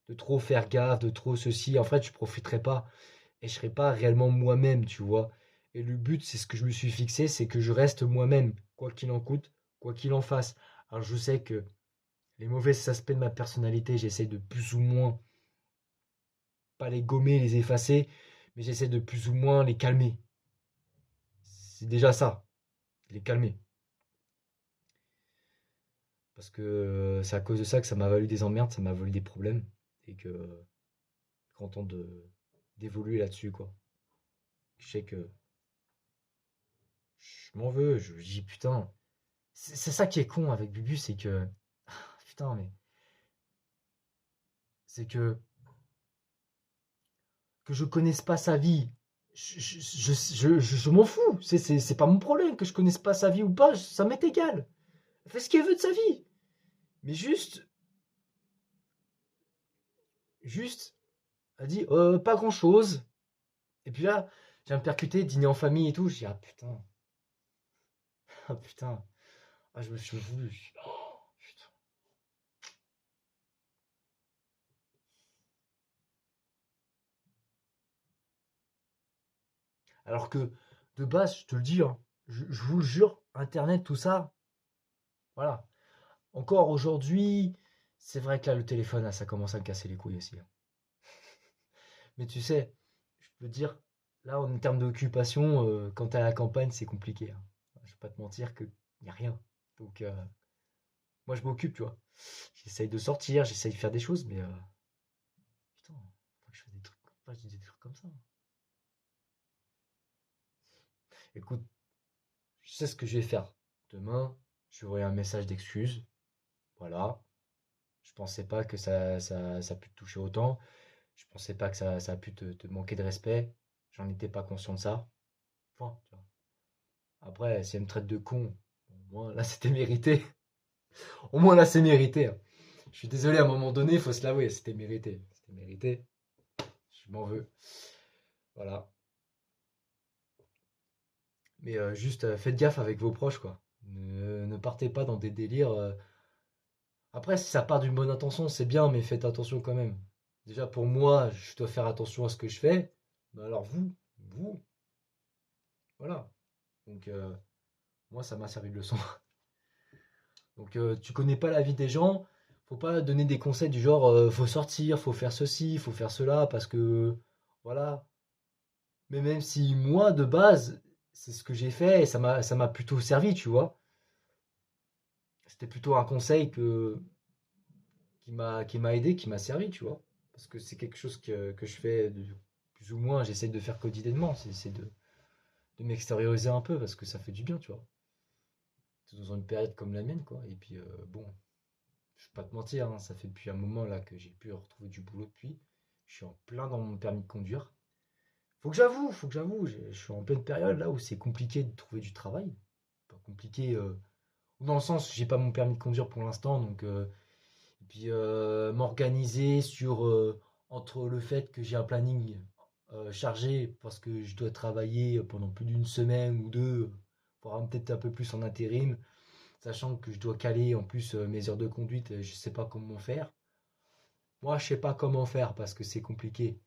De trop faire gaffe, de trop ceci. En fait, je profiterai pas et je serai pas réellement moi-même, tu vois. Et le but, c'est ce que je me suis fixé, c'est que je reste moi-même, quoi qu'il en coûte, quoi qu'il en fasse. Alors, je sais que les mauvais aspects de ma personnalité, j'essaie de plus ou moins, pas les gommer, les effacer, mais j'essaie de plus ou moins les calmer. C'est déjà ça, les calmer. Parce que c'est à cause de ça que ça m'a valu des emmerdes, ça m'a valu des problèmes. Et que content d'évoluer là-dessus, quoi. Je sais que je m'en veux, je me dis putain. C'est ça qui est con avec Bubu, c'est que. Putain, mais. C'est que je connaisse pas sa vie. Je m'en fous. C'est pas mon problème que je connaisse pas sa vie ou pas. Ça m'est égal. Elle fait ce qu'elle veut de sa vie. Mais juste, elle dit pas grand chose. Et puis là, j'ai me percuter, dîner en famille et tout. Je dis ah putain, ah putain. Ah, je me suis voulu. Oh, putain. Alors que de base, je te le dis, hein, je vous le jure, Internet, tout ça, voilà. Encore aujourd'hui, c'est vrai que là, le téléphone, là, ça commence à me casser les couilles aussi, hein. Mais tu sais, je peux te dire, là, en termes d'occupation, quand t'es à la campagne, c'est compliqué, hein. Je vais pas te mentir qu'il n'y a rien. Donc, moi, je m'occupe, tu vois. J'essaye de sortir, j'essaye de faire des choses, mais putain, faut que je fasse des trucs, faut que je dise des trucs comme ça. Écoute, je sais ce que je vais faire. Demain, je vais envoyer un message d'excuse. Voilà. Je pensais pas que ça a pu te toucher autant. Je pensais pas que ça a pu te manquer de respect. J'en étais pas conscient de ça. Point, tu vois. Après, si elle me traite de con, au moins là c'était mérité. Au moins là c'est mérité, hein. Je suis désolé, à un moment donné, il faut se l'avouer, c'était mérité. C'était mérité. Je m'en veux. Voilà. Mais juste faites gaffe avec vos proches, quoi. Ne partez pas dans des délires. Après, si ça part d'une bonne intention, c'est bien, mais faites attention quand même. Déjà pour moi, je dois faire attention à ce que je fais. Mais alors vous, voilà. Donc moi, ça m'a servi de leçon. Donc tu connais pas la vie des gens, faut pas donner des conseils du genre faut sortir, faut faire ceci, faut faire cela, parce que voilà. Mais même si moi, de base, c'est ce que j'ai fait et ça m'a plutôt servi, tu vois. C'était plutôt un conseil qui m'a aidé, qui m'a servi, tu vois. Parce que c'est quelque chose que je fais plus ou moins, j'essaye de faire quotidiennement, c'est de m'extérioriser un peu parce que ça fait du bien, tu vois. Dans une période comme la mienne, quoi. Et puis bon, je vais pas te mentir, hein, ça fait depuis un moment là que j'ai pu retrouver du boulot depuis. Je suis en plein dans mon permis de conduire. Faut que j'avoue, je suis en pleine période là où c'est compliqué de trouver du travail. Pas compliqué, dans le sens, j'ai pas mon permis de conduire pour l'instant, donc et puis m'organiser sur entre le fait que j'ai un planning chargé parce que je dois travailler pendant plus d'une semaine ou deux, voire peut-être un peu plus en intérim, sachant que je dois caler en plus mes heures de conduite, je sais pas comment faire. Moi, je sais pas comment faire parce que c'est compliqué.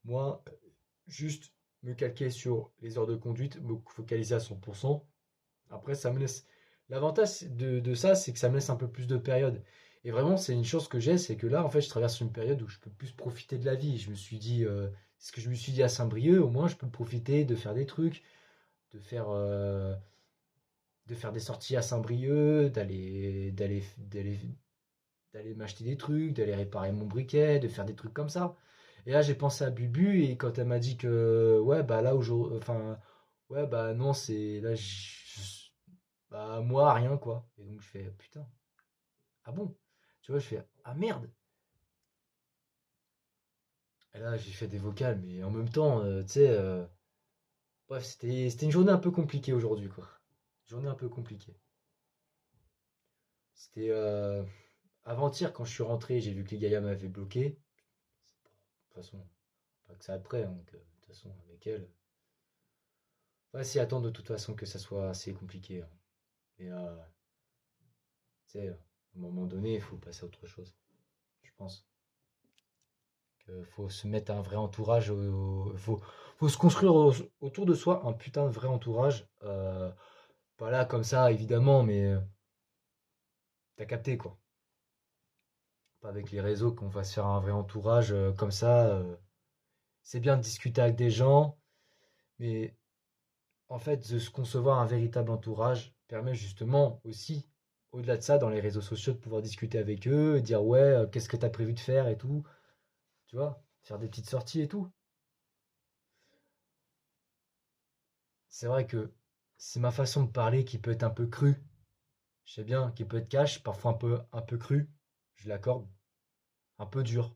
Moi, juste me calquer sur les heures de conduite, me focaliser à 100%. Après, ça me laisse. L'avantage de ça, c'est que ça me laisse un peu plus de période. Et vraiment, c'est une chance que j'ai, c'est que là, en fait, je traverse une période où je peux plus profiter de la vie. Je me suis dit, ce que je me suis dit à Saint-Brieuc, au moins, je peux profiter de faire des trucs, de faire, euh, de faire des sorties à Saint-Brieuc, d'aller m'acheter des trucs, d'aller réparer mon briquet, de faire des trucs comme ça. Et là, j'ai pensé à Bubu et quand elle m'a dit que, ouais, bah là, aujourd'hui, enfin, ouais, bah non, c'est là, bah moi, rien quoi. Et donc, je fais, putain, ah bon? Tu vois, je fais, ah merde! Et là, j'ai fait des vocales, mais en même temps, tu sais, bref, c'était une journée un peu compliquée aujourd'hui, quoi. Journée un peu compliquée. C'était avant-hier, quand je suis rentré, j'ai vu que les Gaïa m'avaient bloqué. De toute façon, pas que ça après, hein, donc, de toute façon, avec elle. Ouais, s'y attendre de toute façon que ça soit assez compliqué, hein. Et tu sais, à un moment donné, il faut passer à autre chose, je pense. Il faut se mettre un vrai entourage, faut se construire autour de soi un putain de vrai entourage. Pas là comme ça, évidemment, mais t'as capté quoi. Pas avec les réseaux qu'on va se faire un vrai entourage comme ça. C'est bien de discuter avec des gens, mais en fait, de se concevoir un véritable entourage permet justement aussi, au-delà de ça, dans les réseaux sociaux, de pouvoir discuter avec eux, et dire ouais, qu'est-ce que t'as prévu de faire et tout, tu vois, faire des petites sorties et tout. C'est vrai que c'est ma façon de parler qui peut être un peu crue. Je sais bien, qui peut être cash, parfois un peu crue, je l'accorde, un peu dur.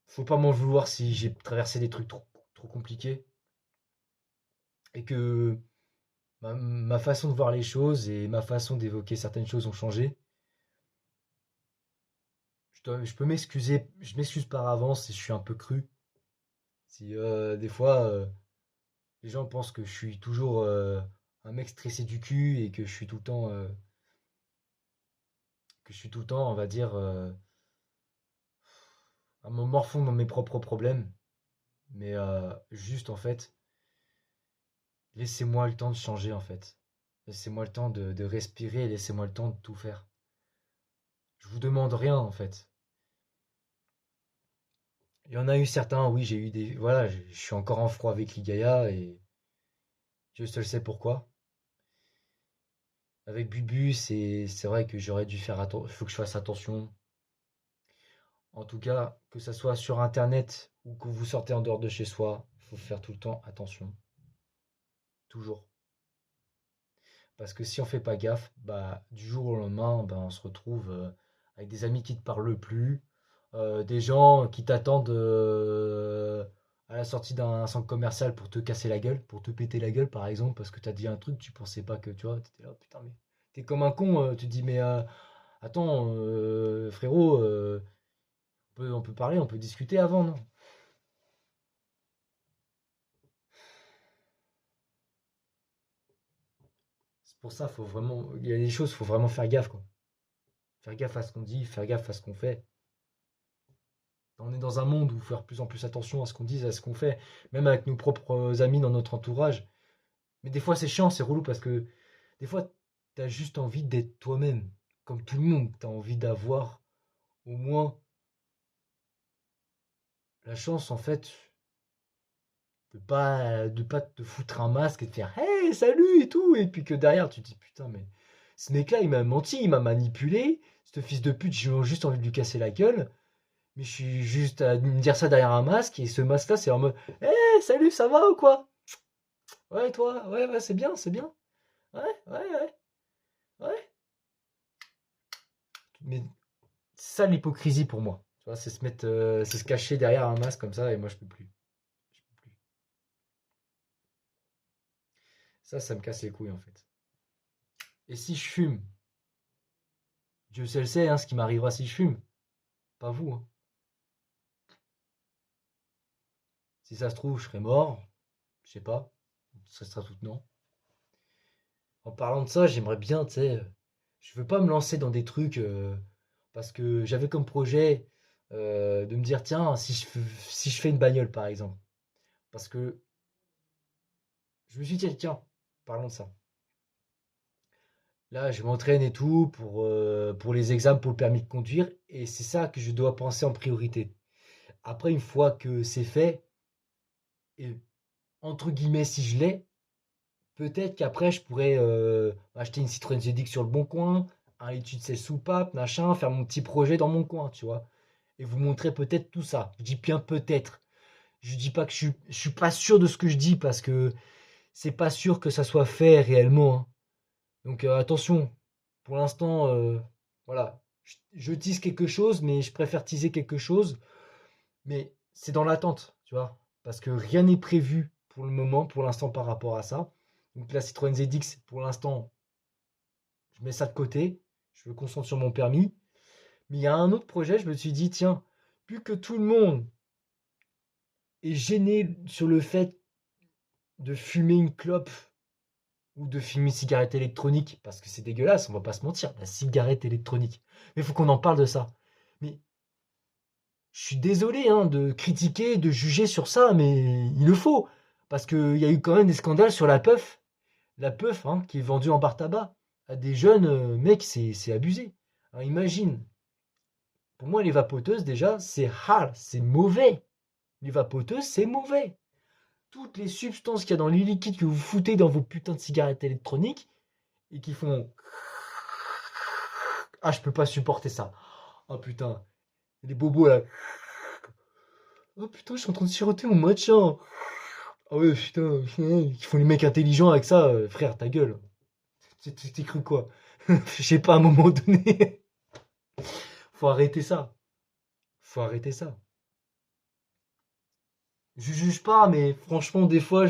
Faut pas m'en vouloir si j'ai traversé des trucs trop compliqués et que ma façon de voir les choses et ma façon d'évoquer certaines choses ont changé. Je peux m'excuser, je m'excuse par avance si je suis un peu cru. Si des fois les gens pensent que je suis toujours un mec stressé du cul et que je suis tout le temps, on va dire, à me morfondre dans mes propres problèmes. Mais juste en fait, laissez-moi le temps de changer en fait. Laissez-moi le temps de respirer et laissez-moi le temps de tout faire. Je vous demande rien en fait. Il y en a eu certains, oui, j'ai eu des. Voilà, je suis encore en froid avec Ligaya et Dieu seul sait pourquoi. Avec Bubu, c'est vrai que j'aurais dû faire attention. Il faut que je fasse attention. En tout cas, que ça soit sur internet ou que vous sortez en dehors de chez soi, il faut faire tout le temps attention. Toujours. Parce que si on fait pas gaffe, bah, du jour au lendemain, bah, on se retrouve avec des amis qui te parlent plus, des gens qui t'attendent à la sortie d'un centre commercial pour te casser la gueule, pour te péter la gueule par exemple, parce que tu as dit un truc, tu pensais pas que, tu vois, t'étais là, putain, mais t'es comme un con, tu te dis, mais attends, frérot, on peut parler, on peut discuter avant, non? C'est pour ça, faut vraiment, il y a des choses, faut vraiment faire gaffe, quoi. Faire gaffe à ce qu'on dit, faire gaffe à ce qu'on fait. On est dans un monde où il faut faire de plus en plus attention à ce qu'on dit, à ce qu'on fait, même avec nos propres amis dans notre entourage. Mais des fois, c'est chiant, c'est relou parce que des fois, t'as juste envie d'être toi-même. Comme tout le monde, t'as envie d'avoir au moins la chance, en fait, de pas te foutre un masque et de faire hey, salut et tout. Et puis que derrière, tu te dis putain, mais ce mec-là, il m'a menti, il m'a manipulé. Ce fils de pute, j'ai juste envie de lui casser la gueule. Mais je suis juste à me dire ça derrière un masque. Et ce masque-là, c'est en mode hey, salut, ça va ou quoi? Ouais, toi, ouais, ouais, c'est bien, c'est bien. Ouais, ouais, ouais, ouais. Mais c'est ça l'hypocrisie pour moi. Tu vois, c'est se cacher derrière un masque comme ça, et moi je peux plus. Je peux plus. Ça me casse les couilles en fait. Et si je fume, Dieu seul sait hein, ce qui m'arrivera si je fume. Pas vous. Hein. Si ça se trouve, je serai mort. Je sais pas. Ça sera tout non. En parlant de ça, j'aimerais bien, tu sais, je veux pas me lancer dans des trucs parce que j'avais comme projet de me dire, tiens, si je fais une bagnole par exemple. Parce que je me suis dit, tiens, parlons de ça. Là, je m'entraîne et tout pour les examens, pour le permis de conduire, et c'est ça que je dois penser en priorité. Après, une fois que c'est fait, et entre guillemets, si je l'ai, peut-être qu'après, je pourrais acheter une Citroën ZX sur le bon coin, un étude ses soupapes, machin, faire mon petit projet dans mon coin, tu vois. Et vous montrer peut-être tout ça. Je dis bien peut-être. Je dis pas que je suis pas sûr de ce que je dis parce que c'est pas sûr que ça soit fait réellement. Hein. Donc attention, pour l'instant, voilà, je tease quelque chose, mais je préfère teaser quelque chose, mais c'est dans l'attente, tu vois, parce que rien n'est prévu pour le moment, pour l'instant par rapport à ça. Donc la Citroën ZX, pour l'instant, je mets ça de côté, je me concentre sur mon permis. Mais il y a un autre projet, je me suis dit, tiens, vu que tout le monde est gêné sur le fait de fumer une clope ou de fumer une cigarette électronique, parce que c'est dégueulasse, on va pas se mentir, la cigarette électronique. Mais il faut qu'on en parle de ça. Mais je suis désolé hein, de critiquer, de juger sur ça, mais il le faut. Parce qu'il y a eu quand même des scandales sur la puff. La puff hein, qui est vendue en bar tabac à des jeunes mecs, c'est abusé. Alors imagine, pour moi les vapoteuses déjà, c'est hard, c'est mauvais. Les vapoteuses, c'est mauvais. Toutes les substances qu'il y a dans les liquides que vous foutez dans vos putains de cigarettes électroniques et qui font... Ah, je peux pas supporter ça. Oh putain, les bobos là. Oh putain, je suis en train de siroter mon matcha. Ah ouais, putain, ils font les mecs intelligents avec ça, frère, ta gueule. T'es cru quoi? Je sais pas, à un moment donné. Faut arrêter ça. Faut arrêter ça. Je juge pas, mais franchement, des fois,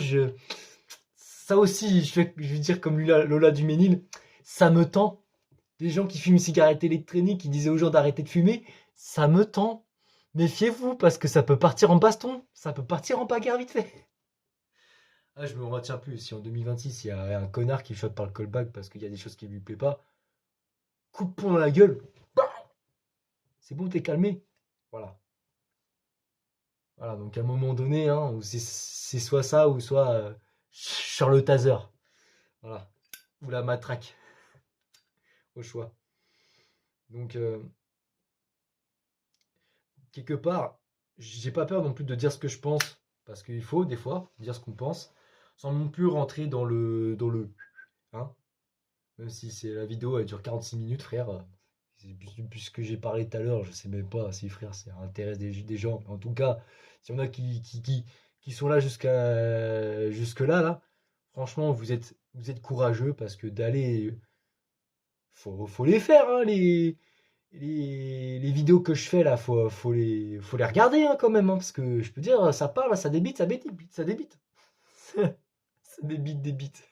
ça aussi, je vais dire comme Lola Duménil, ça me tend. Des gens qui fument une cigarette électronique, qui disaient aux gens d'arrêter de fumer, ça me tend. Méfiez-vous, parce que ça peut partir en baston. Ça peut partir en bagarre vite fait. Ah, je me retiens plus. Si en 2026, il y a un connard qui chope par le callback parce qu'il y a des choses qui lui plaît pas, coup de poing dans la gueule. C'est bon, t'es calmé. Voilà. Voilà, donc à un moment donné, hein, c'est soit ça ou soit Charles Taser. Voilà. Ou la matraque. Au choix. Donc, quelque part, j'ai pas peur non plus de dire ce que je pense. Parce qu'il faut, des fois, dire ce qu'on pense. Sans non plus rentrer dans le, hein. Même si c'est la vidéo, elle dure 46 minutes, frère. Puisque j'ai parlé tout à l'heure, je sais même pas si, frère, ça intéresse des gens. En tout cas, s'il y en a qui sont là jusque-là, là, franchement, vous êtes courageux parce que d'aller. Faut les faire, hein, les vidéos que je fais là, faut les regarder hein, quand même, hein, parce que je peux dire, ça parle, ça débite, ça débite, ça débite. Ça débite.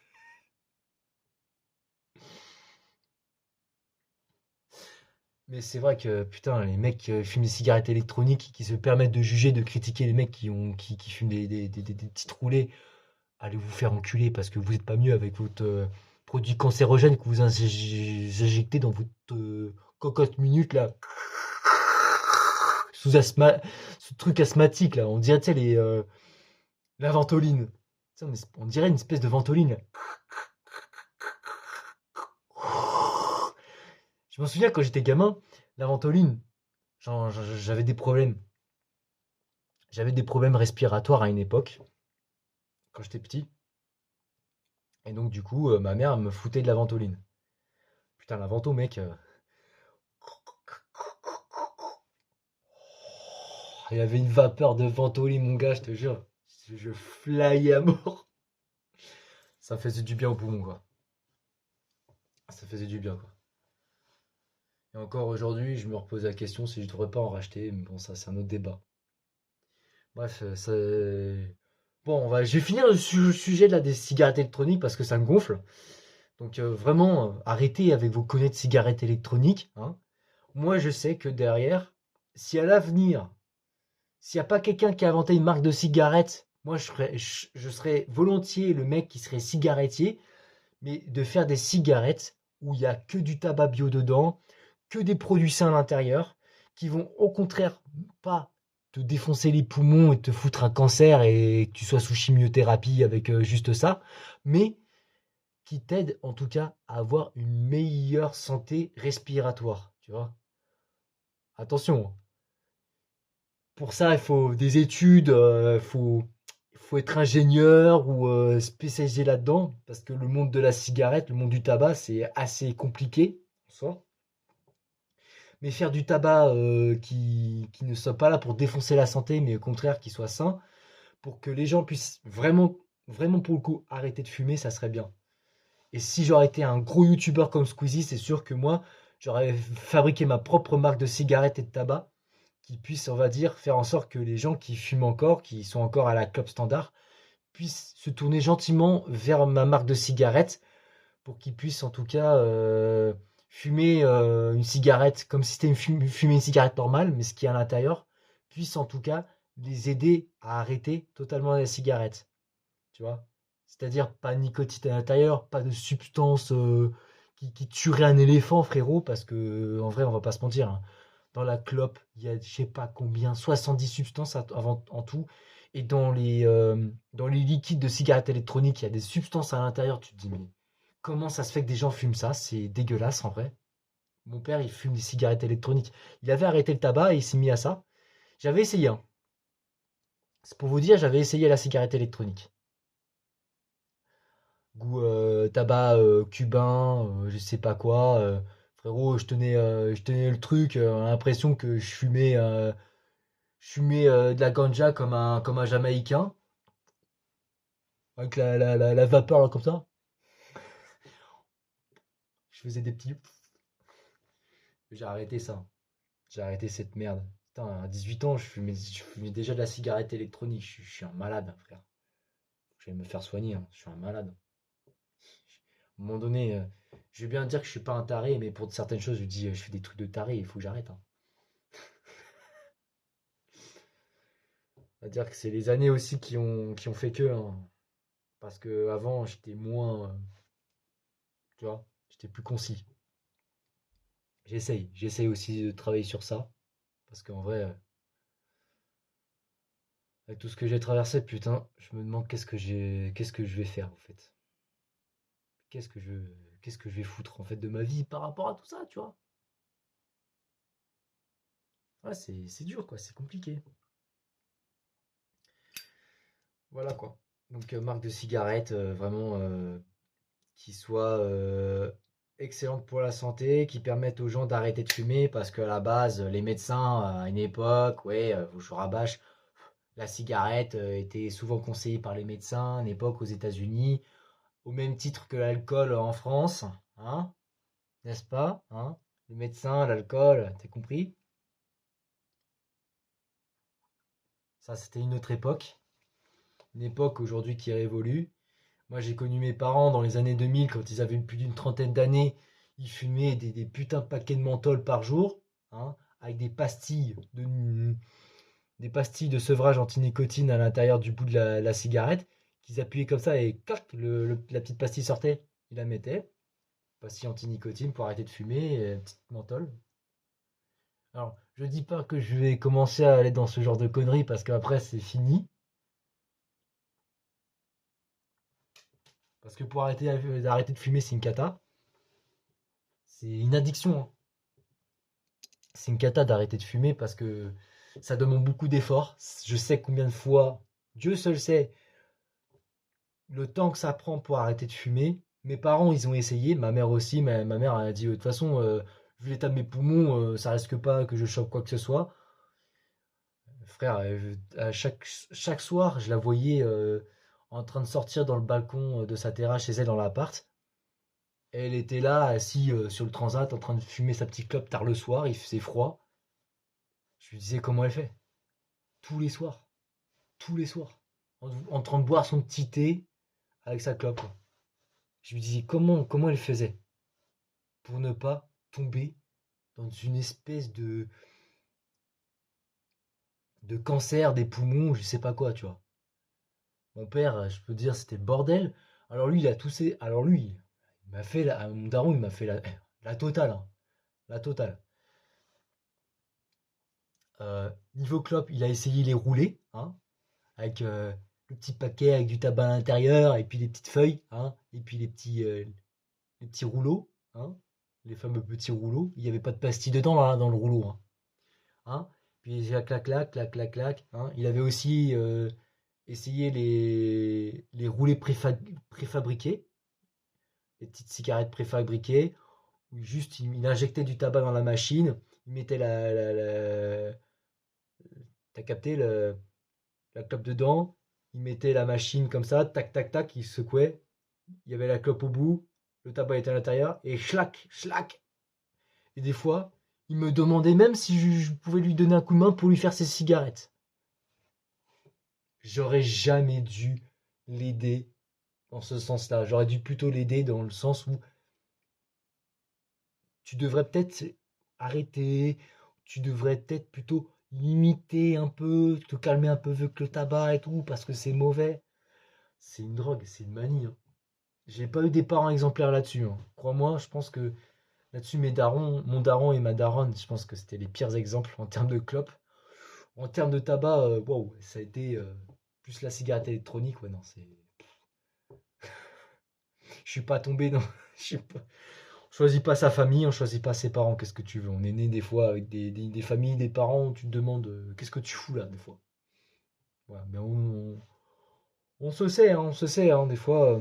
Mais c'est vrai que putain, les mecs fument des cigarettes électroniques, qui se permettent de juger, de critiquer les mecs qui fument des petites roulées, allez vous faire enculer parce que vous n'êtes pas mieux avec votre produit cancérogène que vous injectez dans votre cocotte minute là, sous asthma, ce truc asthmatique là, on dirait tu sais, la ventoline. Tu sais, on dirait une espèce de ventoline là. Je me souviens quand j'étais gamin, la ventoline, j'avais des problèmes. J'avais des problèmes respiratoires à une époque, quand j'étais petit. Et donc, du coup, ma mère me foutait de la ventoline. Putain, la vento, mec. Il y avait une vapeur de ventoline, mon gars, je te jure. Je flyais à mort. Ça faisait du bien au poumon, quoi. Ça faisait du bien, quoi. Et encore aujourd'hui, je me repose la question si je devrais pas en racheter. Mais bon, ça, c'est un autre débat. Bref, bon, je vais finir le sujet là des cigarettes électroniques parce que ça me gonfle. Donc vraiment, arrêtez avec vos conneries de cigarettes électroniques, hein. Moi, je sais que derrière, si à l'avenir, s'il n'y a pas quelqu'un qui a inventé une marque de cigarettes, moi, je serais volontiers le mec qui serait cigarettier, mais de faire des cigarettes où il n'y a que du tabac bio dedans, que des produits sains à l'intérieur, qui vont au contraire pas te défoncer les poumons et te foutre un cancer et que tu sois sous chimiothérapie avec juste ça, mais qui t'aident en tout cas à avoir une meilleure santé respiratoire, tu vois. Attention, hein. Pour ça, il faut des études, il faut être ingénieur ou spécialisé là-dedans, parce que le monde de la cigarette, le monde du tabac, c'est assez compliqué en soi. Mais faire du tabac qui ne soit pas là pour défoncer la santé, mais au contraire qui soit sain, pour que les gens puissent vraiment, vraiment pour le coup arrêter de fumer, ça serait bien. Et si j'aurais été un gros youtubeur comme Squeezie, c'est sûr que moi, j'aurais fabriqué ma propre marque de cigarettes et de tabac qui puisse, on va dire, faire en sorte que les gens qui fument encore, qui sont encore à la clope standard, puissent se tourner gentiment vers ma marque de cigarettes pour qu'ils puissent en tout cas fumer une cigarette comme si c'était fumer une cigarette normale, mais ce qui est à l'intérieur puisse en tout cas les aider à arrêter totalement la cigarette. Tu vois? C'est-à-dire pas de nicotine à l'intérieur, pas de substance qui tuerait un éléphant, frérot, parce que en vrai, on va pas se mentir, hein. Dans la clope, il y a je sais pas combien, 70 substances en tout. Et dans les liquides de cigarettes électroniques, il y a des substances à l'intérieur. Tu te dis, mais comment ça se fait que des gens fument ça? C'est dégueulasse en vrai. Mon père, il fume des cigarettes électroniques. Il avait arrêté le tabac et il s'est mis à ça. J'avais essayé, hein. C'est pour vous dire, j'avais essayé la cigarette électronique. Goût tabac cubain, je sais pas quoi. Frérot, je tenais le truc, l'impression que je fumais de la ganja comme un Jamaïcain, avec la vapeur là, comme ça. Je faisais des petits. J'ai arrêté ça. J'ai arrêté cette merde. Putain, à 18 ans, je fumais déjà de la cigarette électronique. Je suis un malade, frère. Je vais me faire soigner, hein. Je suis un malade. À un moment donné, je vais bien dire que je suis pas un taré, mais pour certaines choses, je dis je fais des trucs de taré, il faut que j'arrête, hein. C'est-à-dire que c'est les années aussi qui ont fait que, hein. Parce que avant, j'étais moins, tu vois, j'étais plus concis. J'essaye aussi de travailler sur ça. Parce qu'en vrai, avec tout ce que j'ai traversé, putain, je me demande qu'est-ce que je vais faire en fait. Qu'est-ce que je, qu'est-ce que je vais foutre en fait de ma vie par rapport à tout ça, tu vois. Ouais, c'est dur quoi, c'est compliqué. Voilà quoi. Donc marque de cigarette, vraiment qui soit excellente pour la santé, qui permette aux gens d'arrêter de fumer, parce qu'à la base, les médecins, à une époque, ouais, je vous rabâche, la cigarette était souvent conseillée par les médecins, à une époque aux États-Unis, au même titre que l'alcool en France, hein, n'est-ce pas, hein? Les médecins, l'alcool, t'as compris? Ça, c'était une autre époque, une époque aujourd'hui qui révolue. Moi, j'ai connu mes parents dans les années 2000, quand ils avaient plus d'une trentaine d'années, ils fumaient des putains de paquets de menthol par jour, hein, avec des pastilles de sevrage anti-nicotine à l'intérieur du bout de la cigarette, qu'ils appuyaient comme ça et clac, la petite pastille sortait, ils la mettaient. Pastille anti-nicotine pour arrêter de fumer, petite menthol. Alors, je dis pas que je vais commencer à aller dans ce genre de conneries parce qu'après c'est fini. Parce que pour arrêter de fumer, c'est une cata. C'est une addiction, hein. C'est une cata d'arrêter de fumer parce que ça demande beaucoup d'efforts. Je sais combien de fois, Dieu seul sait, le temps que ça prend pour arrêter de fumer. Mes parents, ils ont essayé, ma mère aussi, ma mère a dit, de toute façon, vu l'état de mes poumons, ça risque pas que je chope quoi que ce soit. Frère, à chaque soir, je la voyais en train de sortir dans le balcon de sa terrasse chez elle dans l'appart. Elle était là, assise sur le transat, en train de fumer sa petite clope tard le soir, il faisait froid. Je lui disais comment elle fait. Tous les soirs. Tous les soirs. En train de boire son petit thé avec sa clope, quoi. Je lui disais comment elle faisait pour ne pas tomber dans une espèce de cancer des poumons, je sais pas quoi, tu vois. Mon père, je peux dire, c'était le bordel. Alors lui, il a toussé. Alors lui, il m'a fait mon daron, il m'a fait la totale, hein. La totale. Niveau clope, il a essayé les roulés, hein, avec le petit paquet avec du tabac à l'intérieur, et puis les petites feuilles, hein, et puis les petits rouleaux, hein, les fameux petits rouleaux. Il n'y avait pas de pastilles dedans, là, dans le rouleau, hein. Hein. Puis clac, clac, clac, clac, clac, clac, hein. Il avait aussi essayé les roulés préfabriqués, les petites cigarettes préfabriquées, où juste il injectait du tabac dans la machine, il mettait t'as capté la clope dedans, il mettait la machine comme ça, tac, tac, tac, il secouait, il y avait la clope au bout, le tabac était à l'intérieur, et schlac, schlac. Et des fois, il me demandait même si je pouvais lui donner un coup de main pour lui faire ses cigarettes. J'aurais jamais dû l'aider dans ce sens-là. J'aurais dû plutôt l'aider dans le sens où tu devrais peut-être arrêter, tu devrais peut-être plutôt limiter un peu, te calmer un peu avec le tabac et tout, parce que c'est mauvais. c'est une drogue, c'est une manie, hein. J'ai pas eu des parents exemplaires là-dessus, hein. Crois-moi, je pense que là-dessus, mon daron et ma daronne, je pense que c'était les pires exemples en termes de clope. En termes de tabac, waouh, ça a été plus la cigarette électronique. Ouais, non, c'est. Je suis pas tombé dans. Je suis pas. On choisit pas sa famille, on choisit pas ses parents. Qu'est-ce que tu veux? On est né des fois avec des familles, des parents où tu te demandes qu'est-ce que tu fous là, des fois. Voilà, mais on se sait, hein, on se sait, hein, des fois.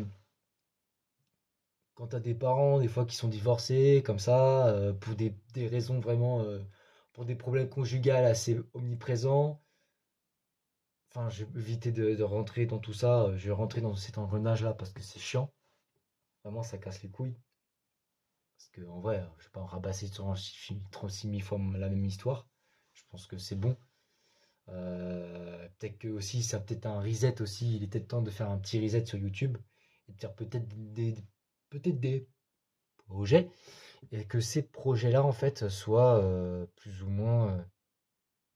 Quand t'as des parents, des fois, qui sont divorcés, comme ça, pour des raisons vraiment, pour des problèmes conjugaux assez omniprésents. Enfin, je vais éviter de rentrer dans tout ça. Je vais rentrer dans cet engrenage-là parce que c'est chiant. Vraiment, ça casse les couilles. Parce que, en vrai, je vais pas en rabasser 36 000 fois la même histoire. Je pense que c'est bon. Peut-être que aussi, ça peut-être un reset aussi. Il est peut-être temps de faire un petit reset sur YouTube et de faire peut-être des projets et que ces projets-là, en fait, soient plus ou moins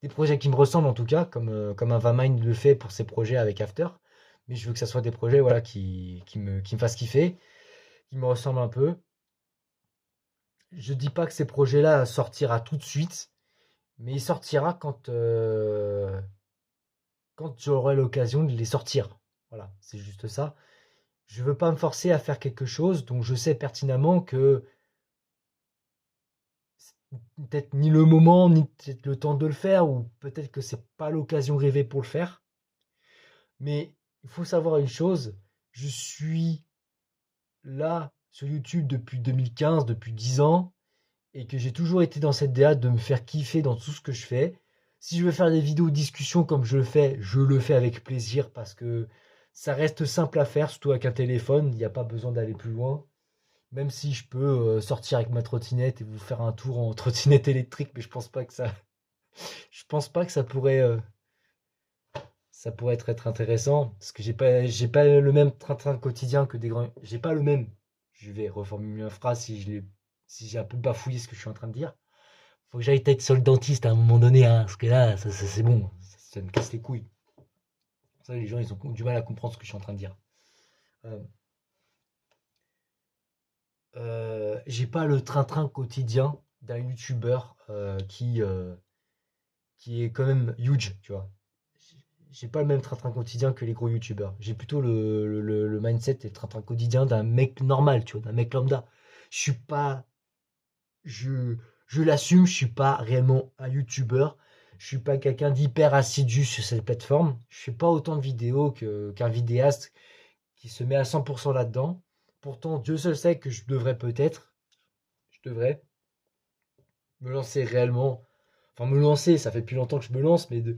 des projets qui me ressemblent en tout cas, comme un Vamind le fait pour ses projets avec After. Mais je veux que ça soit des projets voilà, qui me fassent kiffer, qui me ressemblent un peu. Je dis pas que ces projets-là sortira tout de suite, mais il sortira quand j'aurai l'occasion de les sortir. Voilà, c'est juste ça. Je veux pas me forcer à faire quelque chose dont je sais pertinemment que peut-être ni le moment, ni peut-être le temps de le faire, ou peut-être que c'est pas l'occasion rêvée pour le faire. Mais il faut savoir une chose, je suis là sur YouTube depuis 2015, depuis 10 ans, et que j'ai toujours été dans cette DA de me faire kiffer dans tout ce que je fais. Si je veux faire des vidéos de discussion comme je le fais avec plaisir parce que ça reste simple à faire, surtout avec un téléphone, il n'y a pas besoin d'aller plus loin. Même si je peux sortir avec ma trottinette et vous faire un tour en trottinette électrique, mais je pense pas que ça pourrait être intéressant parce que j'ai pas le même train-train de quotidien que des grands. J'ai pas le même. Je vais reformuler ma phrase si j'ai un peu bafouillé ce que je suis en train de dire. Faut que j'aille peut-être sur le dentiste à un moment donné, hein, parce que là, ça, c'est bon, ça me casse les couilles. Ça, les gens, ils ont du mal à comprendre ce que je suis en train de dire. Euh, j'ai pas le train-train quotidien d'un youtubeur qui est quand même huge, tu vois. J'ai pas le même train-train quotidien que les gros youtubeurs. J'ai plutôt le mindset et le train-train quotidien d'un mec normal, tu vois, d'un mec lambda. Je suis pas, je, je l'assume, je suis pas réellement un youtubeur. Je suis pas quelqu'un d'hyper assidu sur cette plateforme. Je fais pas autant de vidéos qu'un vidéaste qui se met à 100% là-dedans. Pourtant, Dieu seul sait que je devrais me lancer réellement. Enfin, me lancer, ça fait plus longtemps que je me lance, mais de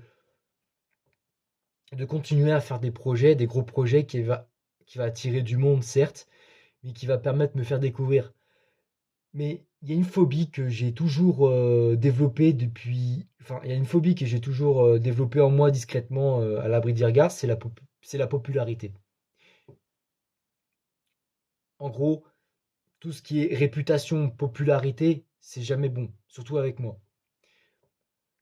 continuer à faire des projets, des gros projets qui va attirer du monde, certes, mais qui va permettre de me faire découvrir. Mais il y a une phobie que j'ai toujours développée depuis. Enfin, il y a une phobie que j'ai toujours développée en moi discrètement à l'abri des regards, c'est la popularité. En gros, tout ce qui est réputation, popularité, c'est jamais bon, surtout avec moi.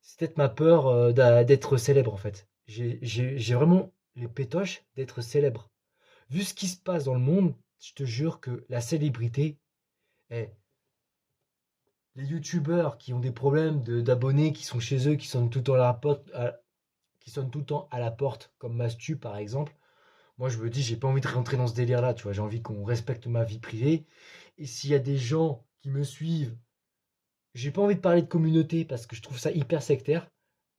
C'est peut-être ma peur d'être célèbre en fait. J'ai vraiment les pétoches d'être célèbre. Vu ce qui se passe dans le monde, je te jure que la célébrité, eh, les youtubeurs qui ont des problèmes d'abonnés, qui sont chez eux, qui sonnent tout le temps à la porte, qui sonnent tout le temps à la porte, comme Mastu par exemple, moi je me dis, j'ai pas envie de rentrer dans ce délire-là, tu vois, j'ai envie qu'on respecte ma vie privée. Et s'il y a des gens qui me suivent, j'ai pas envie de parler de communauté parce que je trouve ça hyper sectaire.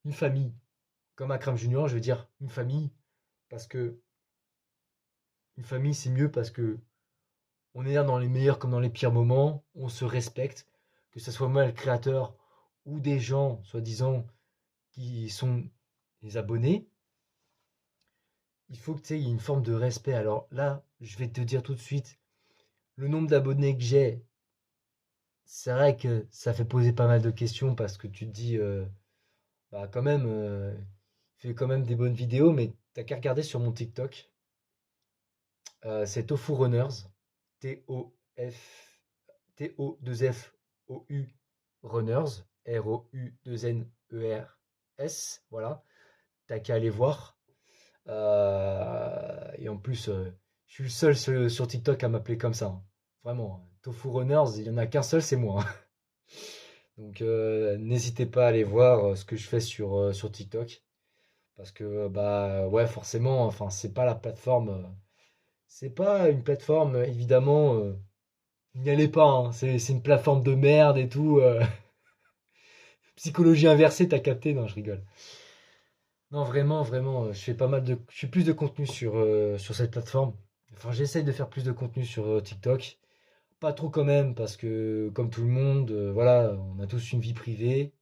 Une famille, comme Akram Junior, je veux dire une famille, parce que une famille c'est mieux parce que on est là dans les meilleurs comme dans les pires moments, on se respecte, que ce soit moi le créateur ou des gens, soi-disant, qui sont les abonnés, il faut que tu sais, il y ait une forme de respect. Alors là, je vais te dire tout de suite, le nombre d'abonnés que j'ai, c'est vrai que ça fait poser pas mal de questions parce que tu te dis, bah quand même, il fait quand même des bonnes vidéos, mais t'as qu'à regarder sur mon TikTok. C'est Tofu Runners, T-O-F, T-O-2-F-O-U Runners, R-O-U-2-N-E-R-S, voilà. T'as qu'à aller voir. Et en plus, je suis le seul sur TikTok à m'appeler comme ça, hein. Vraiment, Tofu Runners, il y en a qu'un seul, c'est moi, hein. Donc n'hésitez pas à aller voir ce que je fais sur TikTok. Parce que bah ouais, forcément, enfin, c'est pas une plateforme, évidemment, n'y allez pas, hein. C'est une plateforme de merde et tout. Psychologie inversée, t'as capté? Non, je rigole. Non, vraiment, vraiment, je fais plus de contenu sur cette plateforme. Enfin, j'essaye de faire plus de contenu sur TikTok. Pas trop quand même, parce que comme tout le monde, voilà, on a tous une vie privée.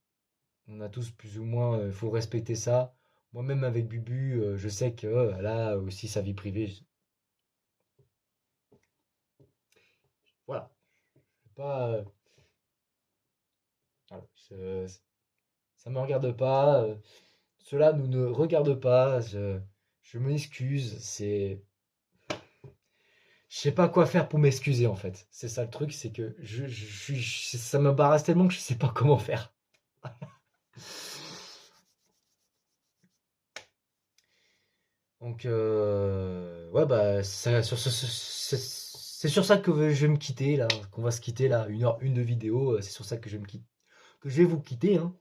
On a tous plus ou moins, il faut respecter ça. Moi-même avec Bubu, je sais que elle a aussi sa vie privée. Voilà. Pas, voilà, ça me regarde pas. Cela nous ne regarde pas. Je m'excuse. Je sais pas quoi faire pour m'excuser en fait. C'est ça le truc, c'est que ça m'embarrasse tellement que je sais pas comment faire. Donc ouais bah c'est sur ça que je vais me quitter là, qu'on va se quitter là, 1h01 de vidéo, c'est sur ça que que je vais vous quitter, hein.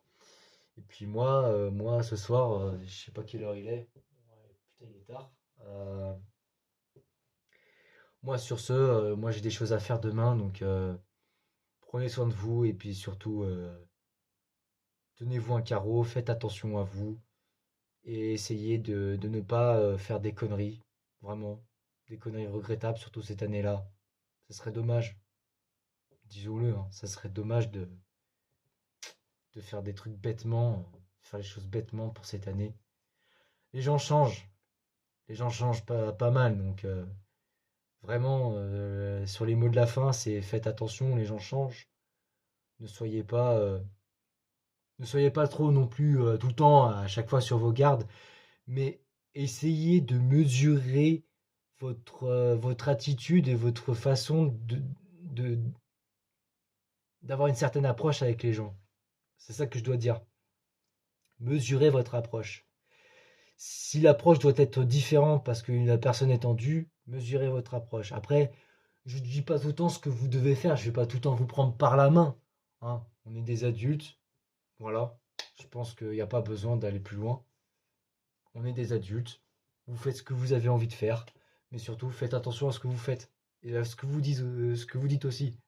Et puis moi ce soir, je sais pas quelle heure il est. Ouais, putain il est tard. Euh, Moi sur ce, moi j'ai des choses à faire demain, donc prenez soin de vous et puis surtout tenez-vous un carreau, faites attention à vous et essayez de ne pas faire des conneries, vraiment, des conneries regrettables, surtout cette année-là. Ce serait dommage, disons-le, hein, ça serait dommage de faire des trucs bêtement, faire les choses bêtement pour cette année. Les gens changent, les gens changent pas mal, donc vraiment, sur les mots de la fin, c'est faites attention, les gens changent. Ne soyez pas, euh, ne soyez pas trop non plus tout le temps à chaque fois sur vos gardes, mais essayez de mesurer votre attitude et votre façon de- d'avoir une certaine approche avec les gens. C'est ça que je dois dire. Mesurez votre approche. Si l'approche doit être différente parce que la personne est tendue, mesurez votre approche. Après, je ne dis pas tout le temps ce que vous devez faire. Je ne vais pas tout le temps vous prendre par la main, hein. On est des adultes. Voilà. Je pense qu'il n'y a pas besoin d'aller plus loin. On est des adultes. Vous faites ce que vous avez envie de faire. Mais surtout, faites attention à ce que vous faites. Et à ce que vous dites aussi.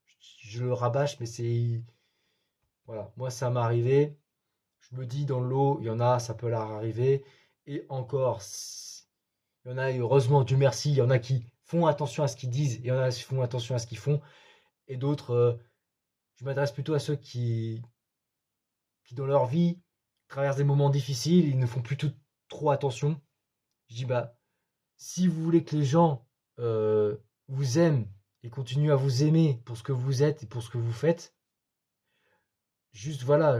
Je le rabâche, mais c'est. Voilà. Moi, ça m'est arrivé. Je me dis, dans l'eau, il y en a, ça peut leur arriver. Et encore, il y en a, et heureusement, Dieu merci, il y en a qui font attention à ce qu'ils disent, et il y en a qui font attention à ce qu'ils font. Et d'autres, je m'adresse plutôt à ceux qui, dans leur vie, traversent des moments difficiles, ils ne font plus trop attention. Je dis, bah, si vous voulez que les gens vous aiment et continuent à vous aimer pour ce que vous êtes et pour ce que vous faites, juste voilà,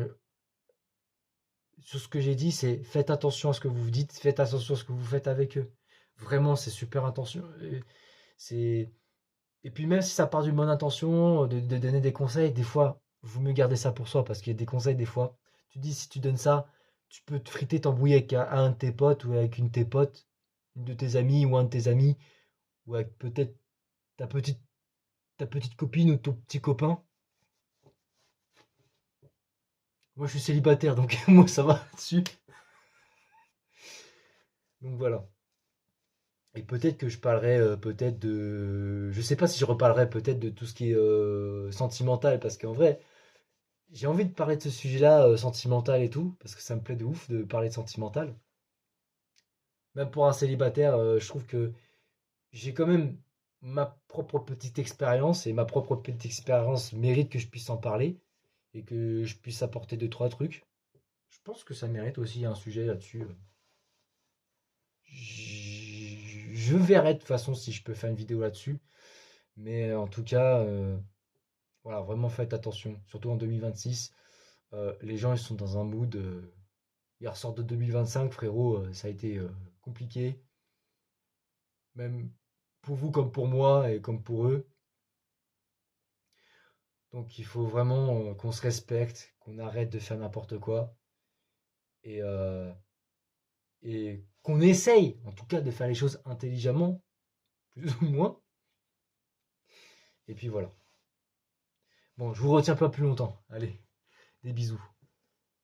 sur ce que j'ai dit, c'est faites attention à ce que vous dites, faites attention à ce que vous faites avec eux. Vraiment, c'est super attention. C'est Et puis même si ça part d'une bonne intention, de donner des conseils, des fois, vous mieux garder ça pour soi parce qu'il y a des conseils des fois. Tu dis si tu donnes ça, tu peux te friter, t'embrouiller avec un de tes potes ou avec une de tes potes, une de tes amis ou un de tes amis, ou avec peut-être ta petite, ta petite copine ou ton petit copain. Moi je suis célibataire donc moi ça va dessus. Donc voilà. Et peut-être que je parlerai peut-être de. Je sais pas si je reparlerai peut-être de tout ce qui est sentimental parce qu'en vrai, j'ai envie de parler de ce sujet-là, sentimental et tout, parce que ça me plaît de ouf de parler de sentimental. Même pour un célibataire, je trouve que j'ai quand même ma propre petite expérience, et ma propre petite expérience mérite que je puisse en parler, et que je puisse apporter deux, trois trucs. Je pense que ça mérite aussi un sujet là-dessus. Je verrai de toute façon si je peux faire une vidéo là-dessus. Mais en tout cas, voilà, vraiment faites attention, surtout en 2026. Les gens, ils sont dans un mood. Ils ressortent de 2025, frérot, ça a été compliqué, même pour vous comme pour moi et comme pour eux. Donc il faut vraiment qu'on se respecte, qu'on arrête de faire n'importe quoi. Et, euh, et qu'on essaye, en tout cas, de faire les choses intelligemment, plus ou moins. Et puis voilà. Bon, je vous retiens pas plus longtemps. Allez, des bisous.